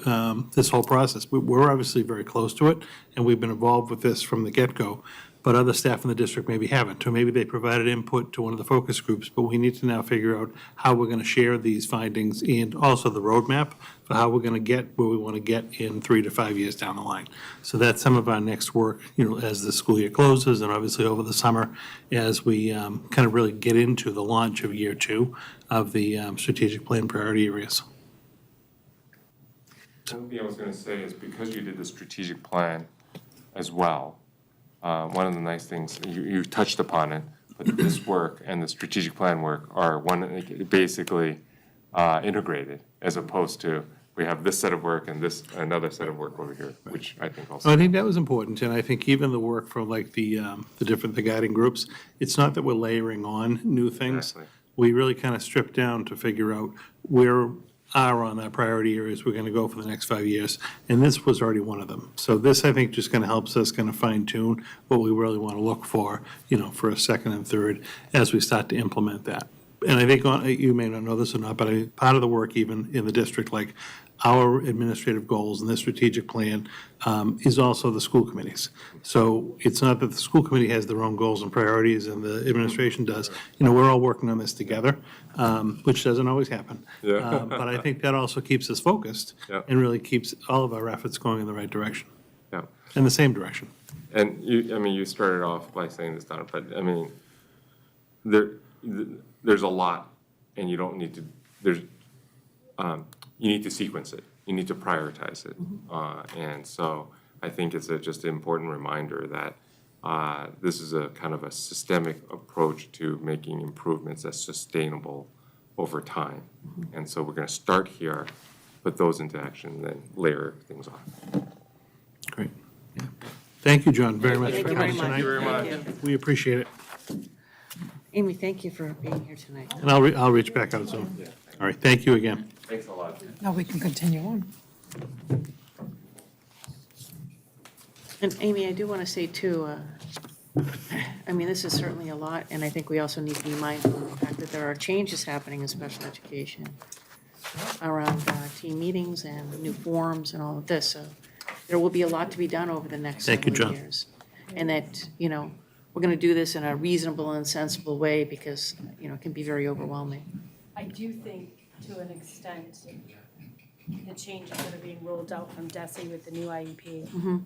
this whole process. We're obviously very close to it, and we've been involved with this from the get-go, but other staff in the district maybe haven't, or maybe they provided input to one of the focus groups, but we need to now figure out how we're going to share these findings and also the roadmap for how we're going to get where we want to get in 3 to 5 years down the line. So that's some of our next work, as the school year closes, and obviously over the summer as we kind of really get into the launch of year 2 of the strategic plan priority areas. One thing I was going to say is, because you did the strategic plan as well, one of the nice things, you touched upon it, but this work and the strategic plan work are basically integrated, as opposed to we have this set of work and this, another set of work over here, which I think also. I think that was important, and I think even the work from like the guiding groups, it's not that we're layering on new things. Exactly. We really kind of strip down to figure out where are on that priority areas we're going to go for the next 5 years, and this was already one of them. So this, I think, just kind of helps us kind of fine tune what we really want to look for, for a second and third as we start to implement that. And I think, you may not know this or not, but part of the work even in the district, like our administrative goals and the strategic plan is also the school committees. So it's not that the school committee has their own goals and priorities and the administration does. We're all working on this together, which doesn't always happen. Yeah. But I think that also keeps us focused Yeah. and really keeps all of our efforts going in the right direction, Yeah. in the same direction. And you started off by saying this, Donna, but there's a lot, and you don't need to, you need to sequence it. You need to prioritize it. And so I think it's just an important reminder that this is a kind of a systemic approach to making improvements that's sustainable over time. And so we're going to start here, put those into action, and then layer things on. Great. Yeah. Thank you, John, very much Thank for you very coming much. tonight. Thank you very Thank you. We appreciate it. Amy, thank you for being here tonight. And I'll reach back out soon. All right, thank you again. Thanks a lot. Now we can continue on. And Amy, I do want to say too, this is certainly a lot, and I think we also need to be mindful of the fact that there are changes happening in special education around team meetings and new forms and all of this. So there will be a lot to be done over the next Thank you, several John. years. And that, we're going to do this in a reasonable and sensible way because, it can be very overwhelming. I do think, to an extent, the changes that are being rolled out from DESE with the new IEP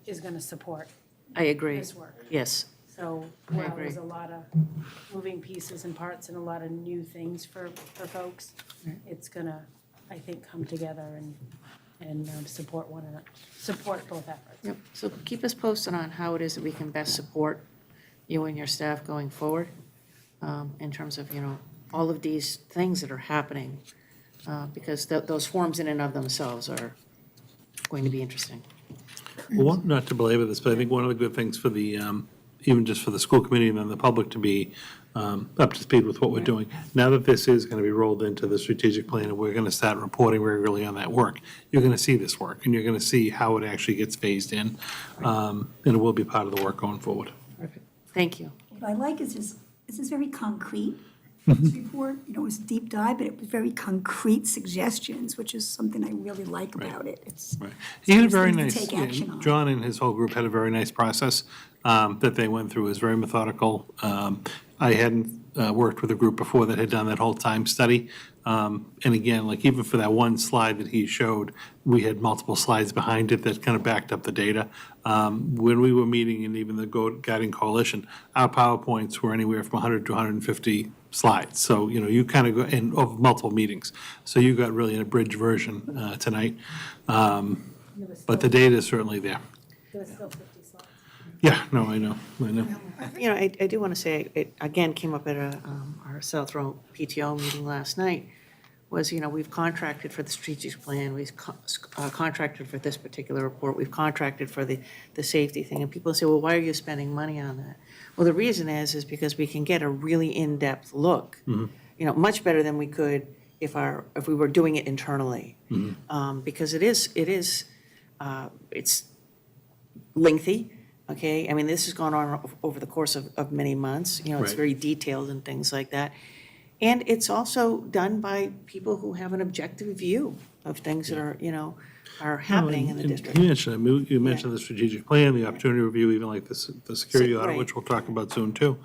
is gonna support I agree. this work. Yes. So I while agree. there's a lot of moving pieces and parts and a lot of new things for folks, it's gonna, I think, come together and support one another, support both efforts. Yep, so keep us posted on how it is that we can best support you and your staff going forward, in terms of, all of these things that are happening, because those forms in and of themselves are going to be interesting. Well, not to belabor this, but I think one of the good things for the, even just for the school committee and then the public to be up to speed with what we're doing. Now that this is going to be rolled into the strategic plan and we're going to start reporting regularly on that work, you're going to see this work and you're going to see how it actually gets phased in. And it will be part of the work going forward. Perfect. Thank you. What I like is this is very concrete, this report. It was a deep dive, but it was very concrete suggestions, which is something I really like about it. It's Right. He had a There's very things to nice, take action on. John and his whole group had a very nice process that they went through. It was very methodical. I hadn't worked with a group before that had done that whole time study. And again, like even for that one slide that he showed, we had multiple slides behind it that kind of backed up the data. When we were meeting and even the Guiding Coalition, our PowerPoints were anywhere from 100 to 150 slides. So, you kind of go, and of multiple meetings. So you got really an abridged version tonight. But the data is certainly there. There was still 50 slides. Yeah, no, I know. I do want to say, it again came up at our South Row PTO meeting last night, was, we've contracted for the strategic plan, we've contracted for this particular report, we've contracted for the safety thing, and people say, well, why are you spending money on that? Well, the reason is because we can get a really in-depth look, much better than we could if we were doing it internally. Because it's lengthy, okay? This has gone on over the course of many months, it's Right. very detailed and things like that. And it's also done by people who have an objective view of things that are happening in the district. You mentioned the strategic plan, the opportunity review, even like the security audit, Right. which we'll talk about soon too.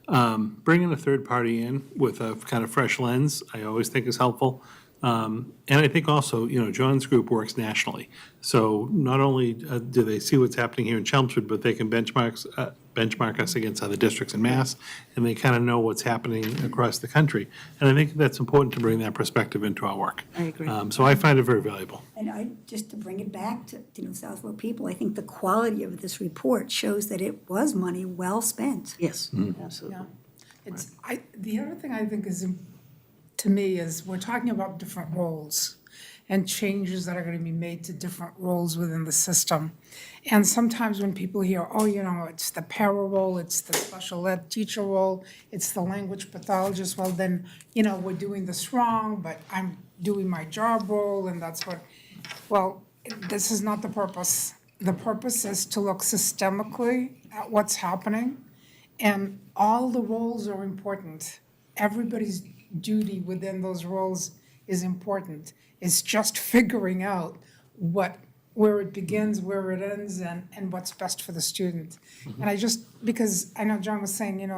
Bringing a third party in with a kind of fresh lens, I always think is helpful. And I think also, John's group works nationally. So not only do they see what's happening here in Chelmsford, but they can benchmark us against other districts in Mass, and they kind of know what's happening across the country. And I think that's important to bring that perspective into our work. I agree. So I find it very valuable. And just to bring it back to, Southwood people, I think the quality of this report shows that it was money well spent. Yes, absolutely. The other thing I think is, to me, is we're talking about different roles. and changes that are going to be made to different roles within the system. And sometimes when people hear, oh, it's the para role, it's the special ed teacher role, it's the language pathologist, well, then, we're doing this wrong, but I'm doing my job role, and that's what, well, this is not the purpose. The purpose is to look systemically at what's happening, and all the roles are important. Everybody's duty within those roles is important. It's just figuring out where it begins, where it ends, and what's best for the student. And because I know John was saying,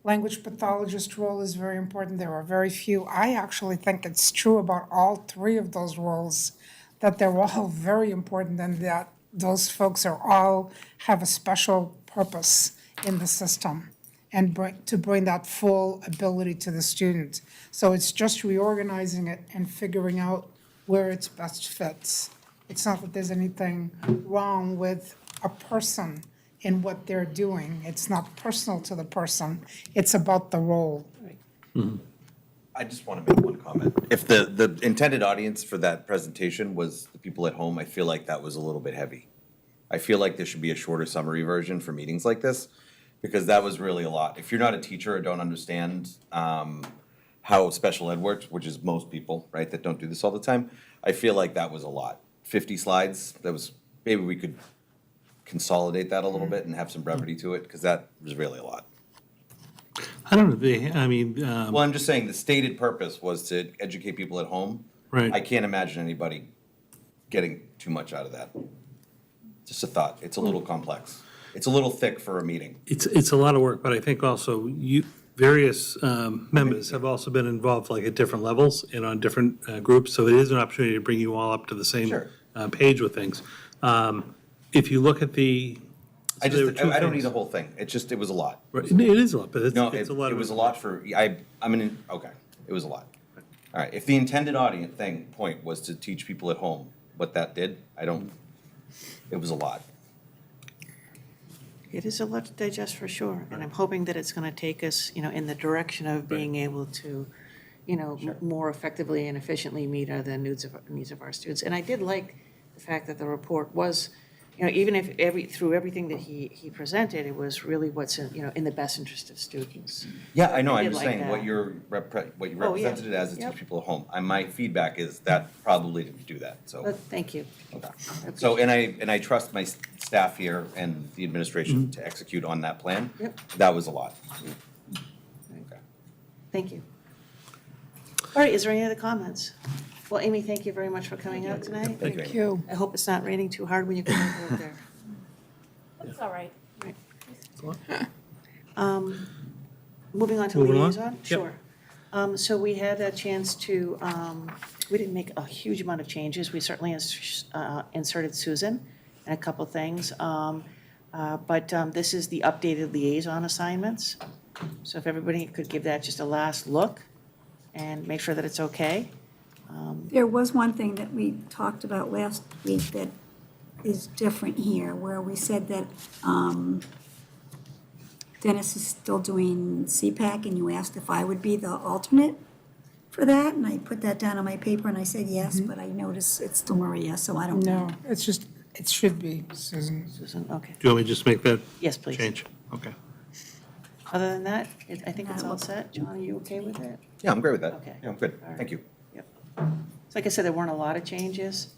language pathologist role is very important. There are very few. I actually think it's true about all three of those roles, that they're all very important and that those folks have a special purpose in the system and to bring that full ability to the student. So it's just reorganizing it and figuring out where it's best fits. It's not that there's anything wrong with a person in what they're doing. It's not personal to the person. It's about the role. I just want to make one comment. If the intended audience for that presentation was the people at home, I feel like that was a little bit heavy. I feel like there should be a shorter summary version for meetings like this, because that was really a lot. If you're not a teacher or don't understand how special ed works, which is most people, right, that don't do this all the time, I feel like that was a lot. 50 slides, maybe we could consolidate that a little bit and have some brevity to it, because that was really a lot. I don't know, Well, I'm just saying, the stated purpose was to educate people at home. Right. I can't imagine anybody getting too much out of that. Just a thought. It's a little complex. It's a little thick for a meeting. it's a lot of work, but I think also various members have also been involved like at different levels and on different groups, so it is an opportunity to bring you all up to the same Sure. page with things. If you look at the. I there were two don't need things. the whole thing. It was a lot. Right, it is a lot, but No, it's a lot it of. was a lot for, okay, it was a lot. All right, if the intended audience point was to teach people at home what that did, it was a lot. It is a lot to digest for sure, and I'm hoping that it's going to take us, in the direction of being able to, more effectively and efficiently meet the needs of our students. And I did like the fact that the report was, even if through everything that he presented, it was really what's in the best interest of students. Yeah, I know, I I'm did just like saying, what that. you Oh, yeah. represented it as, to Yep. teach people at home. My feedback is that probably didn't do that, so. But thank you. Okay. So, and I trust my staff here and the administration to execute on that plan. Yep. That was a lot. Okay. Thank you. All right, is there any other comments? Well, Amy, thank you very much for coming out tonight. Thank you, Thank you. I hope it's not raining too hard when you come over there. That's all right. Moving on to Moving on? liaison? Yep. Sure. So we had a chance to, we didn't make a huge amount of changes. We certainly inserted Susan and a couple things. But this is the updated liaison assignments. So if everybody could give that just a last look and make sure that it's okay. There was one thing that we talked about last week that is different here, where we said that Dennis is still doing CPAC, and you asked if I would be the alternate for that, and I put that down on my paper, and I said yes, but I noticed it's still Maria, so I don't know. No, it should be Susan. Susan, okay. Do you want me to just make that Yes, please. change? Okay. Other than that, I think it's all set. John, are you okay with it? Yeah, I'm great with that. Okay. Yeah, I'm good. All right. Thank you. Yep. So like I said, there weren't a lot of changes.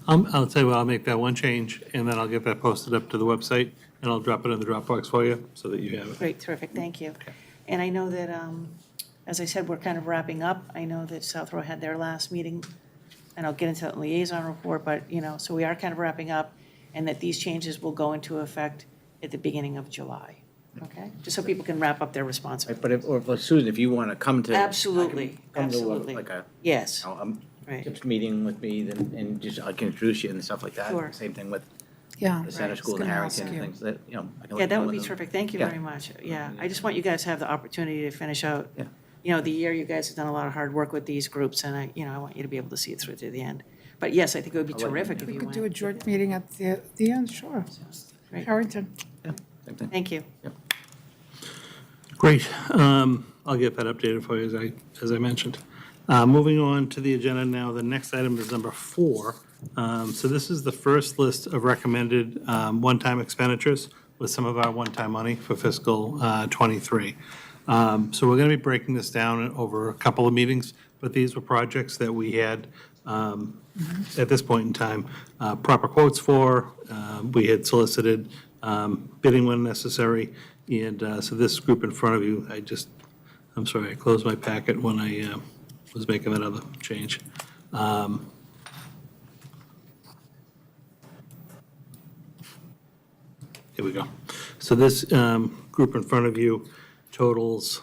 I'll tell you what, I'll make that one change, and then I'll get that posted up to the website, and I'll drop it in the Dropbox for you, so that you have it. Great, terrific, thank you. And I know that, as I said, we're kind of wrapping up. I know that South Row had their last meeting, and I'll get into that liaison report, but, so we are kind of wrapping up, and that these changes will go into effect at the beginning of July, okay? Just so people can wrap up their responsibilities. But Susan, if you want to come to. Absolutely, come to absolutely. like a, Yes, right. right, meeting with me, then, and just, I can introduce you and stuff like that. Sure. Same thing with Yeah. the center Right. school in Gonna ask Harrington, you. things that, I can yeah, let that you would know be them. terrific, thank you Yeah. very much. Yeah, I just want you guys to have the opportunity to finish out, Yeah. the year. You guys have done a lot of hard work with these groups, and I want you to be able to see it through to the end. But yes, I think it would be I'll let you terrific know. if We you could went. do a joint meeting at the end, sure. Great. Harrington. Yeah, same thing. Thank you. Great. I'll get that updated for you, as I mentioned. Moving on to the agenda now, the next item is number 4. So this is the first list of recommended one-time expenditures with some of our one-time money for fiscal '23. So we're going to be breaking this down over a couple of meetings, but these were projects that we had at this point in time proper quotes for. We had solicited bidding when necessary. And so this group in front of you, I'm sorry, I closed my packet when I was making that other change. Here we go. So this group in front of you totals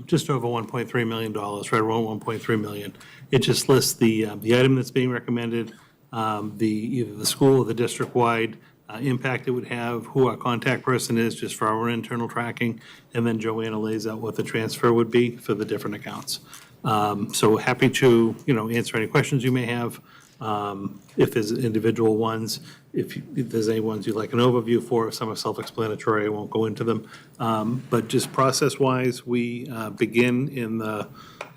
just over $1.3 million, right around $1.3 million. It just lists the item that's being recommended, either the school or the district-wide impact it would have, who our contact person is, just for our internal tracking, and then Joanna lays out what the transfer would be for the different accounts. So happy to, answer any questions you may have. If there's individual ones, if there's any ones you'd like an overview for, some are self-explanatory, I won't go into them. But just process-wise, we begin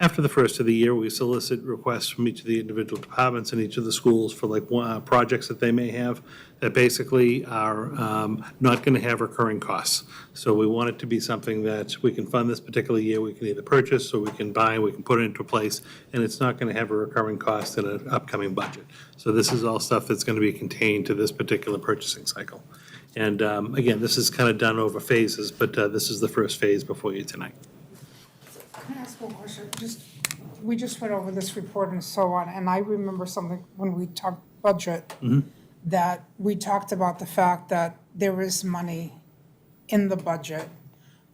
after the first of the year, we solicit requests from each of the individual departments in each of the schools for projects that they may have that basically are not going to have recurring costs. So we want it to be something that we can fund this particular year, we can either purchase, or we can buy, we can put it into place, and it's not going to have a recurring cost in an upcoming budget. So this is all stuff that's going to be contained to this particular purchasing cycle. And again, this is kind of done over phases, but this is the first phase before you tonight. Can I ask one question? We just went over this report and so on, and I remember something when we talked budget, that we talked about the fact that there is money in the budget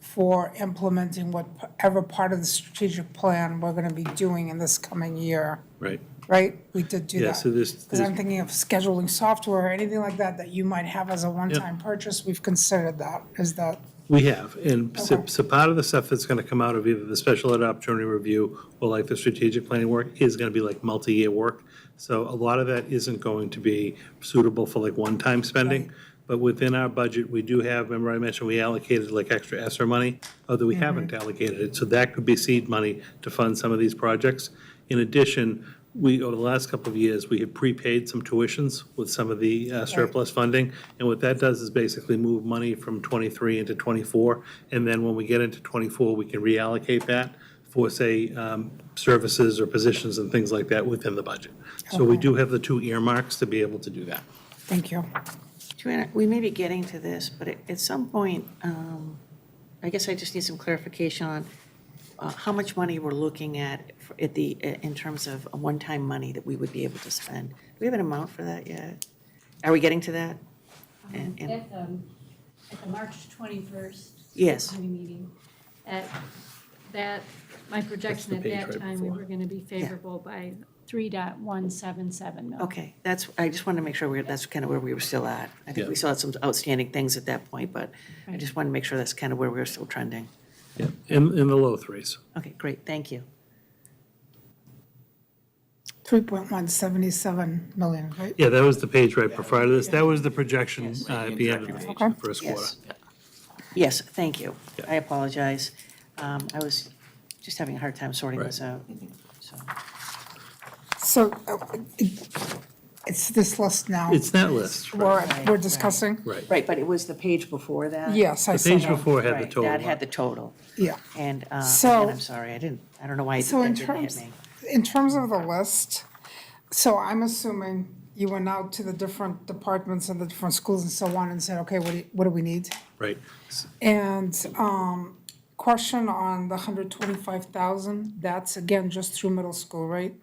for implementing whatever part of the strategic plan we're gonna be doing in this coming year, Right. right? We did do that. Yeah, so Because I'm thinking of scheduling software or anything like that you might have as a one-time purchase. We've considered that. Is that? We have, and so part of the stuff that's gonna come out of either the special ed opportunity review or like the strategic planning work is gonna be like multi-year work. So a lot of that isn't going to be suitable for like one-time spending. But within our budget, we do have, remember I mentioned we allocated like extra ESSER money, although we haven't allocated it. So that could be seed money to fund some of these projects. In addition, over the last couple of years, we have prepaid some tuitions with some of the surplus funding. And what that does is basically move money from '23 into '24. And then when we get into '24, we can reallocate that for, say, services or positions and things like that within the budget. So we do have the 2 earmarks to be able to do that. Thank you. Joanna, we may be getting to this, but at some point, I guess I just need some clarification on how much money we're looking at in terms of a one-time money that we would be able to spend. Do we have an amount for that yet? Are we getting to that? At the March 21st. Yes. school committee meeting, my projection at page that right time, we before. were going to be favorable by 3.177 million. Okay, I just wanted to make sure that's kind of where we were still at. I think we still had some outstanding things at that point, but I just wanted to make sure that's kind of where we were still trending. Yeah, in the low 3s. Okay, great, thank you. 3.177 million, right? Yeah, that was the page right prior to this. That was the projection at the end of the Okay. first quarter. Yes. Yes, thank you. Yeah. I apologize. I was just having a hard time sorting this out, so. So it's this list now It's that list, right. we're discussing? Right. Right, but it was the page before that? Yes, I The saw page that. before had the Right, total. that had the total. Yeah. And, So- again, I'm sorry, I don't know why So that in didn't hit terms, me. in terms of the list, so I'm assuming you went out to the different departments and the different schools and so on and said, okay, what do we need? Right. And question on the 125,000, that's again just through middle school, right?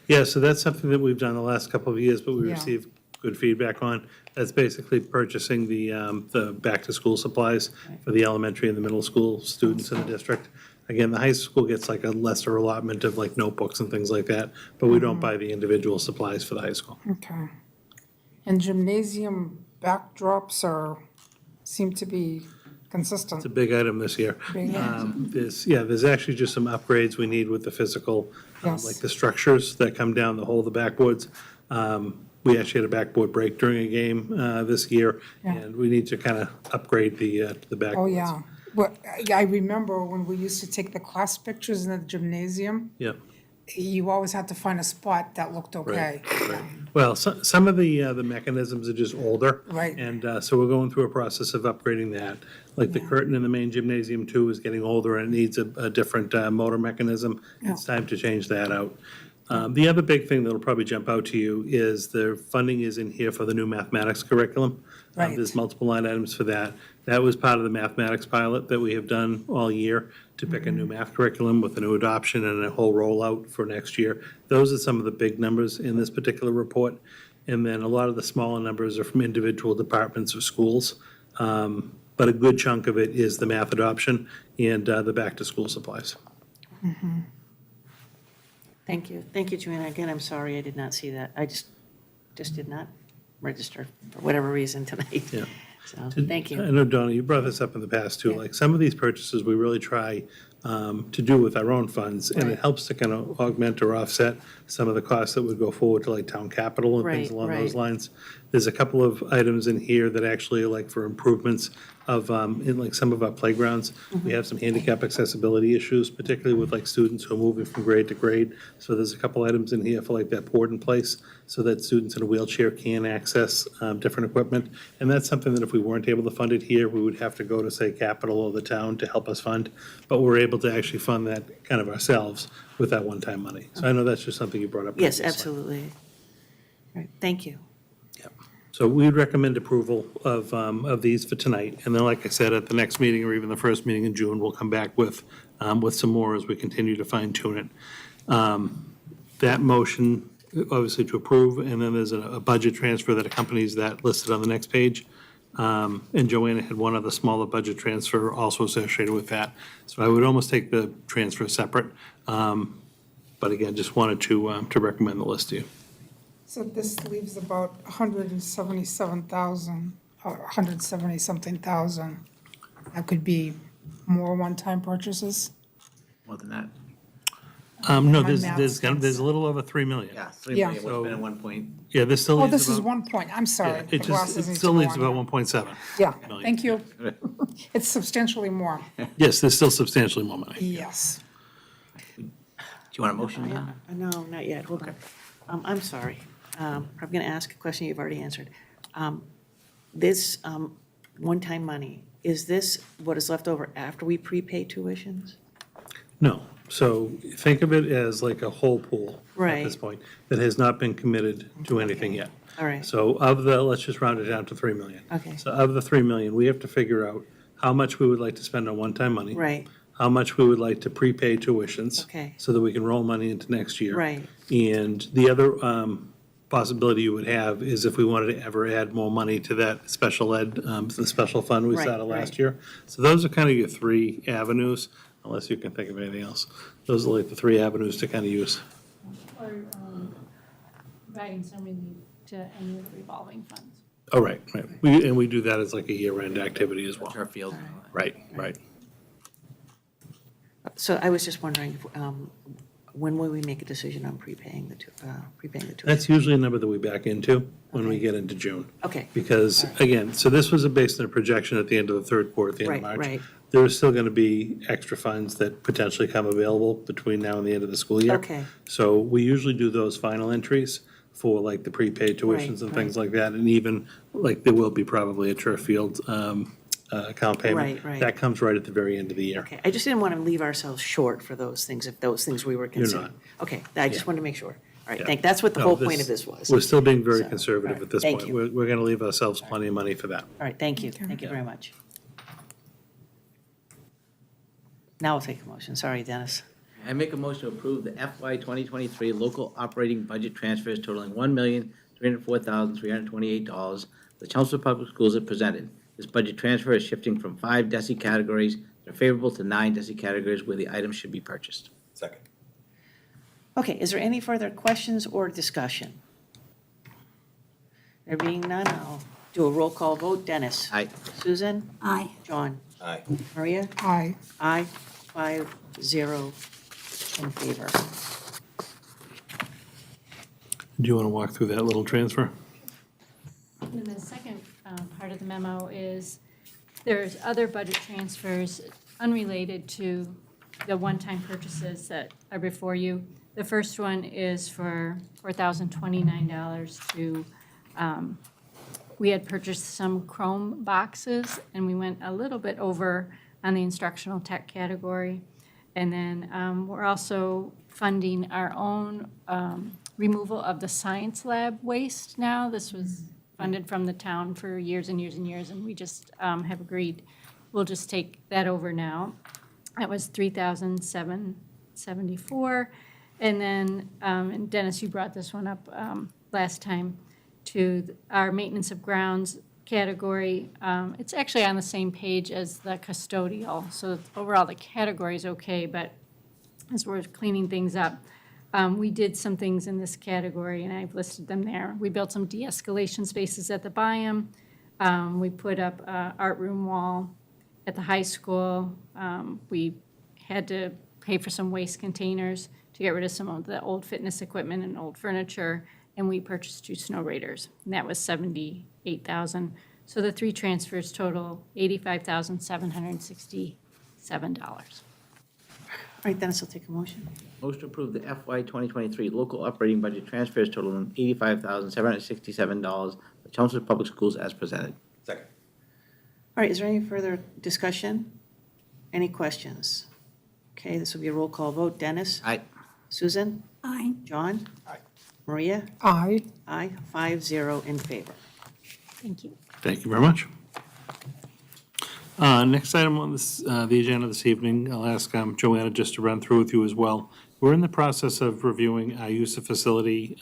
Yeah, so that's something that we've done the last couple of years, but we Yeah. received good feedback on. That's basically purchasing the back-to-school supplies for the elementary and the middle school students in the district. Again, the high school gets like a lesser allotment of like notebooks and things like that, but we don't buy the individual supplies for the high school. Okay. And gymnasium backdrops seem to be consistent. It's a big item this year. Big There's actually just some upgrades we need with the physical, Yes. like the structures that come down the whole of the backboards. We actually had a backboard break during a game this year, Yeah. and we need to kind of upgrade the backboards. Oh, yeah. Well, I remember when we used to take the class pictures in the gymnasium, Yeah. you always had to find a spot that looked okay. Right. Well, some of the mechanisms are just older. Right. And so we're going through a process of upgrading that. Like the curtain in the main gymnasium too is getting older and it needs a different motor mechanism. It's time to change that out. The other big thing that'll probably jump out to you is the funding is in here for the new mathematics curriculum. Right. There's multiple line items for that. That was part of the mathematics pilot that we have done all year to pick a new math curriculum with a new adoption and a whole rollout for next year. Those are some of the big numbers in this particular report. And then a lot of the smaller numbers are from individual departments or schools. But a good chunk of it is the math adoption and the back-to-school supplies. Thank you. Thank you, Joanna. Again, I'm sorry I did not see that. I just did not register for whatever reason tonight. Yeah. So, thank you. I know, Donna, you brought this up in the past too, like some of these purchases, we really try to do with our own funds, and it helps to kind of augment or offset some of the costs that would go forward to like town capital and things Right, along those right. lines. There's a couple of items in here that actually are like for improvements of, in like some of our playgrounds. We have some handicap accessibility issues, particularly with like students who are moving from grade to grade. So there's a couple items in here for like that port in place so that students in a wheelchair can access different equipment. And that's something that if we weren't able to fund it here, we would have to go to, say, capital or the town to help us fund. But we're able to actually fund that kind of ourselves with that one-time money. So I know that's just something you brought up. Yes, previously. absolutely. All right, thank you. So we'd recommend approval of these for tonight. And then, like I said, at the next meeting or even the first meeting in June, we'll come back with some more as we continue to fine tune it. That motion, obviously to approve, and then there's a budget transfer that accompanies that listed on the next page. And Joanna had one other smaller budget transfer also associated with that. So I would almost take the transfer separate. But again, just wanted to recommend the list to you. So this leaves about 177,000, or 170-something thousand. That could be more one-time purchases? More than that. No, My there's math there's stinks. there's a little over 3 million. Yeah, 3 Yeah. million, what's been at 1 point. Yeah, this still Oh, leaves this is about. 1 point, I'm sorry. Yeah, The it glasses just, need it to still go leaves on about here. 1.7. Yeah, million. thank you. It's substantially more, Yes, there's still substantially more money. yes. Do you want a motion now? No, not yet, hold on. I'm sorry. I'm going to ask a question you've already answered. This one-time money, is this what is left over after we prepay tuitions? No, so think of it as like a whole pool at this Right. point that has not been committed to anything yet. All right. So let's just round it down to 3 million. Okay. So of the 3 million, we have to figure out how much we would like to spend on one-time money. Right. How much we would like to prepay tuitions. Okay. So that we can roll money into next year. Right. And the other possibility you would have is if we wanted to ever add more money to that special ed, the special fund we Right, started right. last year. So those are kind of your 3 avenues, unless you can think of anything else. Those are like the 3 avenues to kind of use. Or providing some relief to any of the revolving funds. Oh, right. We do that as like a year-end activity as well. Turf field. Right. So I was just wondering, when will we make a decision on prepaying the tuition? That's usually a number that we back into when we get into June. Okay. Because, again, so this was based on a projection at the end of the third quarter, at the end of Right, March. right. There is still going to be extra funds that potentially come available between now and the end of the school year. Okay. So we usually do those final entries for like the prepaid tuitions and things like that. And even, like, there will be probably a turf field account payment. Right. That comes right at the very end of the year. Okay, I just didn't want to leave ourselves short for those things, if those things we were considering. Okay, I just wanted to make sure. All right, Yeah. that's what the No, whole point of this was. We're still being very So, conservative all right, at this thank point. you. We're going to leave ourselves plenty of money for that. All right, thank you very much. Now I'll take a motion, sorry, Dennis. I make a motion to approve the FY 2023 local operating budget transfers totaling $1,304,328. The Chelmsford Public Schools are presented. This budget transfer is shifting from 5 DESI categories that are favorable to 9 DESI categories where the items should be purchased. Second. Okay, is there any further questions or discussion? There being none, I'll do a roll call vote. Dennis? Aye. Susan? Aye. John? Aye. Maria? Aye. Aye, 5-0 in favor. Do you want to walk through that little transfer? And the second part of the memo is There's other budget transfers unrelated to the one-time purchases that are before you. The first one is for $4,029 to, we had purchased some Chrome boxes, and we went a little bit over on the instructional tech category. And then we're also funding our own removal of the science lab waste now. This was funded from the town for years and years and years, and we just have agreed we'll just take that over now. That was $3,774. And then, and Dennis, you brought this one up last time, to our maintenance of grounds category. It's actually on the same page as the custodial, so overall the category is okay, but as we're cleaning things up, we did some things in this category, and I've listed them there. We built some de-escalation spaces at the Byam. We put up an art room wall at the high school. We had to pay for some waste containers to get rid of some of the old fitness equipment and old furniture, and we purchased 2 snow raiders, and that was $78,000. So the 3 transfers total $85,767. All right, Dennis will take a motion. Motion to approve the FY 2023 local operating budget transfers totaling $85,767 for Chelmsford Public Schools as presented. Second. All right, is there any further discussion? Any questions? Okay, this will be a roll call vote. Dennis? Aye. Susan? Aye. John? Aye. Maria? Aye. Aye, 5-0 in favor. Thank you. Thank you very much. Next item on this, the agenda this evening, I'll ask Joanna just to run through with you as well. We're in the process of reviewing our use of facility,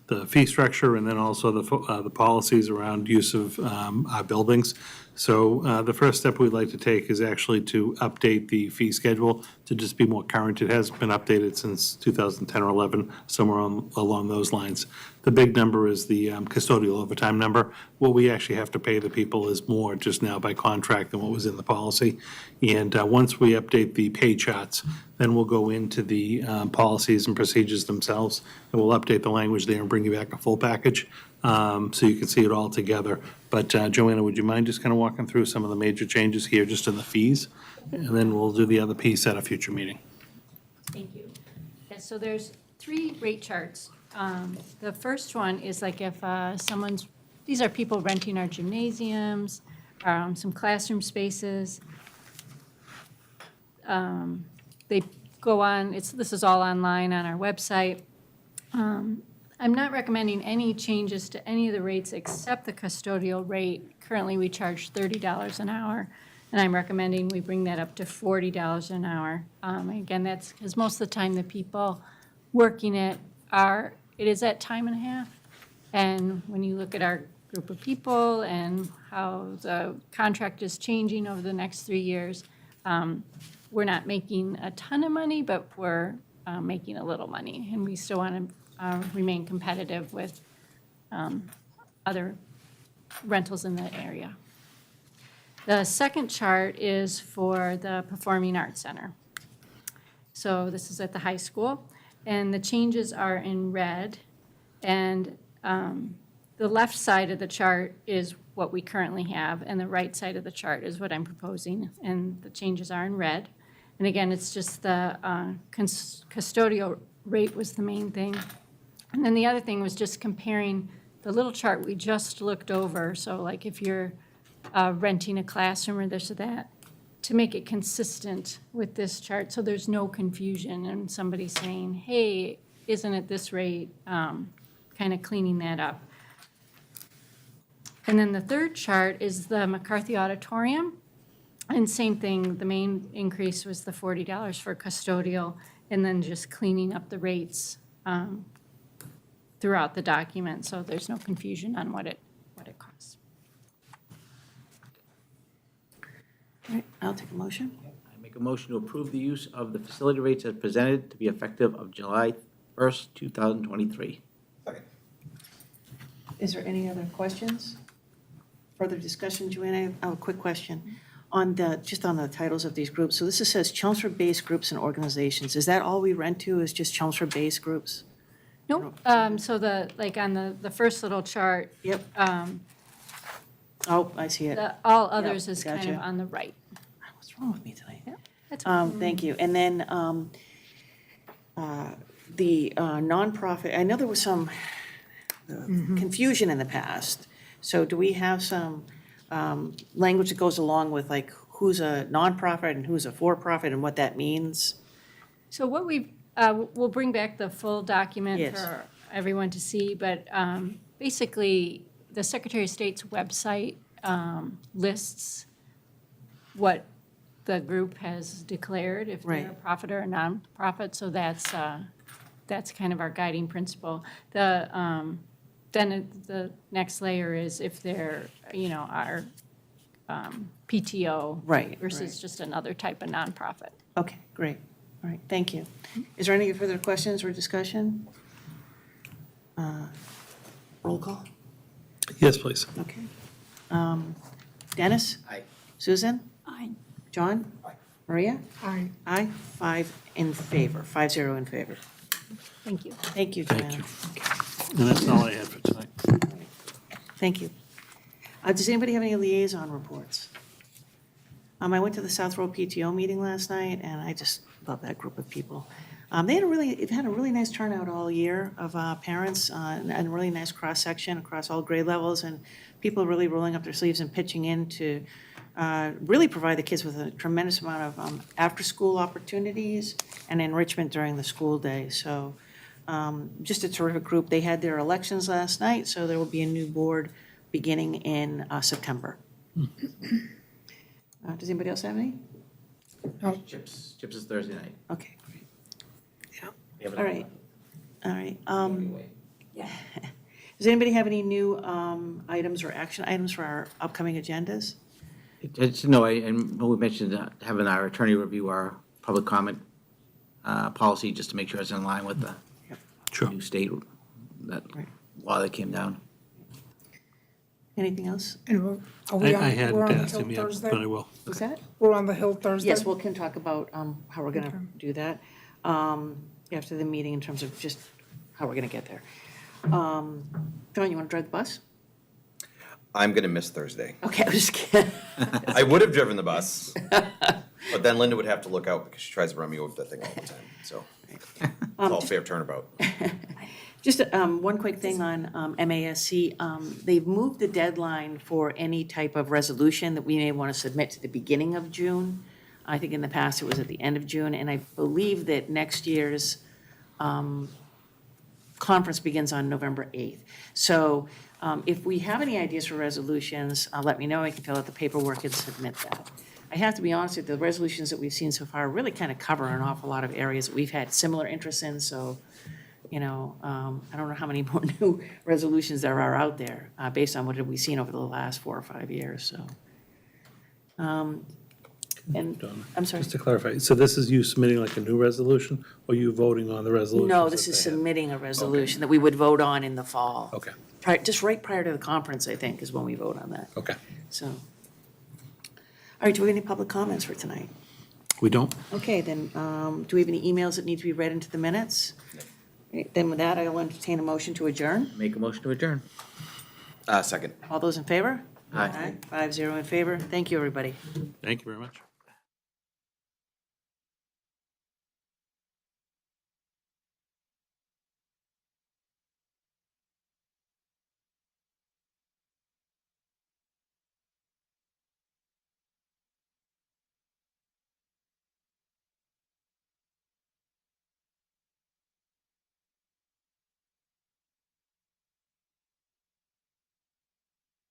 the fee structure, and then also the policies around use of our buildings. So the first step we'd like to take is actually to update the fee schedule to just be more current. It hasn't been updated since 2010 or 11, somewhere along those lines. The big number is the custodial overtime number. What we actually have to pay the people is more just now by contract than what was in the policy. And once we update the pay charts, then we'll go into the policies and procedures themselves, and we'll update the language there and bring you back a full package so you can see it all together. But Joanna, would you mind just kind of walking through some of the major changes here just in the fees? And then we'll do the other piece at a future meeting. Thank you. Yeah, so there's 3 rate charts. The first one is like if someone's, these are people renting our gymnasiums, some classroom spaces. They go on, this is all online on our website. I'm not recommending any changes to any of the rates except the custodial rate. Currently, we charge $30 an hour, and I'm recommending we bring that up to $40 an hour. Again, that's because most of the time the people working it is at time and a half. And when you look at our group of people and how the contract is changing over the next 3 years, we're not making a ton of money, but we're making a little money, and we still want to remain competitive with other rentals in the area. The second chart is for the Performing Arts Center. So this is at the high school, and the changes are in red, and the left side of the chart is what we currently have, and the right side of the chart is what I'm proposing, and the changes are in red. And again, it's just the custodial rate was the main thing. And then the other thing was just comparing the little chart we just looked over. So like if you're renting a classroom or this or that, to make it consistent with this chart so there's no confusion and somebody saying, hey, isn't it this rate? Kind of cleaning that up. And then the third chart is the McCarthy Auditorium. And same thing, the main increase was the $40 for custodial, and then just cleaning up the rates throughout the document, so there's no confusion on what it costs. All right, I'll take a motion. I make a motion to approve the use of the facility rates as presented to be effective of July 1st, 2023. Second. Is there any other questions? Further discussion, Joanna? I have a quick question. On just on the titles of these groups, so this says Chelmsford-based groups and organizations. Is that all we rent to, is just Chelmsford-based groups? Nope, so like on the first little chart. Yep. Oh, I see it. All others is kind gotcha. of on the right. What's wrong with me tonight? That's Thank you. And then the nonprofit, I know there was some confusion in the past. So do we have some language that goes along with like who's a nonprofit and who's a for-profit and what that means? So what we'll bring back the full document Yes. for everyone to see, but basically, the Secretary of State's website lists what the group has declared, if they're a Right. profit or a nonprofit, so that's kind of our guiding principle. Then the next layer is if they're, our PTO. Right, Versus right. just another type of nonprofit. Okay, great. All right, thank you. Is there any further questions or discussion? Roll call? Yes, please. Okay. Dennis? Aye. Susan? Aye. John? Maria? Aye. Aye, 5 in favor, 5-0 in favor. Thank you. Thank you, Joanna. And that's all I had for tonight. Thank you. Does anybody have any liaison reports? I went to the South Road PTO meeting last night, and I just love that group of people. It had a really nice turnout all year of parents and a really nice cross-section across all grade levels, and people really rolling up their sleeves and pitching in to really provide the kids with a tremendous amount of after-school opportunities and enrichment during the school day. So just a terrific group. They had their elections last night, so there will be a new board beginning in September. Does anybody else have any? Chips is Thursday night. Okay, great. We have it All on right, the- all right. Anyway. Does anybody have any new items or action items for our upcoming agendas? Just know, I know we mentioned having our attorney review our public comment policy, just to make sure it's in line with the Sure. new state that Right. law that came down. Anything else? And are we I on, hadn't we're on the asked him Hill yet, Thursday? but I will. Was that? We're on the Hill Thursday? Yes, we can talk about how we're going to Okay. do that after the meeting in terms of just how we're going to get there. John, you want to drive the bus? I'm gonna miss Thursday. Okay, I'm just kidding. I would have driven the bus, but then Linda would have to look out because she tries to run me over that thing all the time, so. It's all fair turnabout. Just one quick thing on MASC. They've moved the deadline for any type of resolution that we may want to submit to the beginning of June. I think in the past it was at the end of June, and I believe that next year's conference begins on November 8th. So if we have any ideas for resolutions, let me know. I can fill out the paperwork and submit that. I have to be honest with you, the resolutions that we've seen so far really kind of cover an awful lot of areas that we've had similar interests in, so, I don't know how many more new resolutions there are out there, based on what have we seen over the last 4 or 5 years, so. And, Donna, I'm sorry. Just to clarify, so this is you submitting like a new resolution, or you voting on the resolution? No, this is submitting a resolution that we would vote on in the fall. Okay, Just right prior to the conference, I think, is when we vote on that, okay. so. All right, do we have any public comments for tonight? We don't? Okay, then, do we have any emails that need to be read into the minutes? Right, then with that, I'll entertain a motion to adjourn. Make a motion to adjourn. Second. All those in favor? Aye. 5-0 in favor. Thank you, everybody. Thank you very much.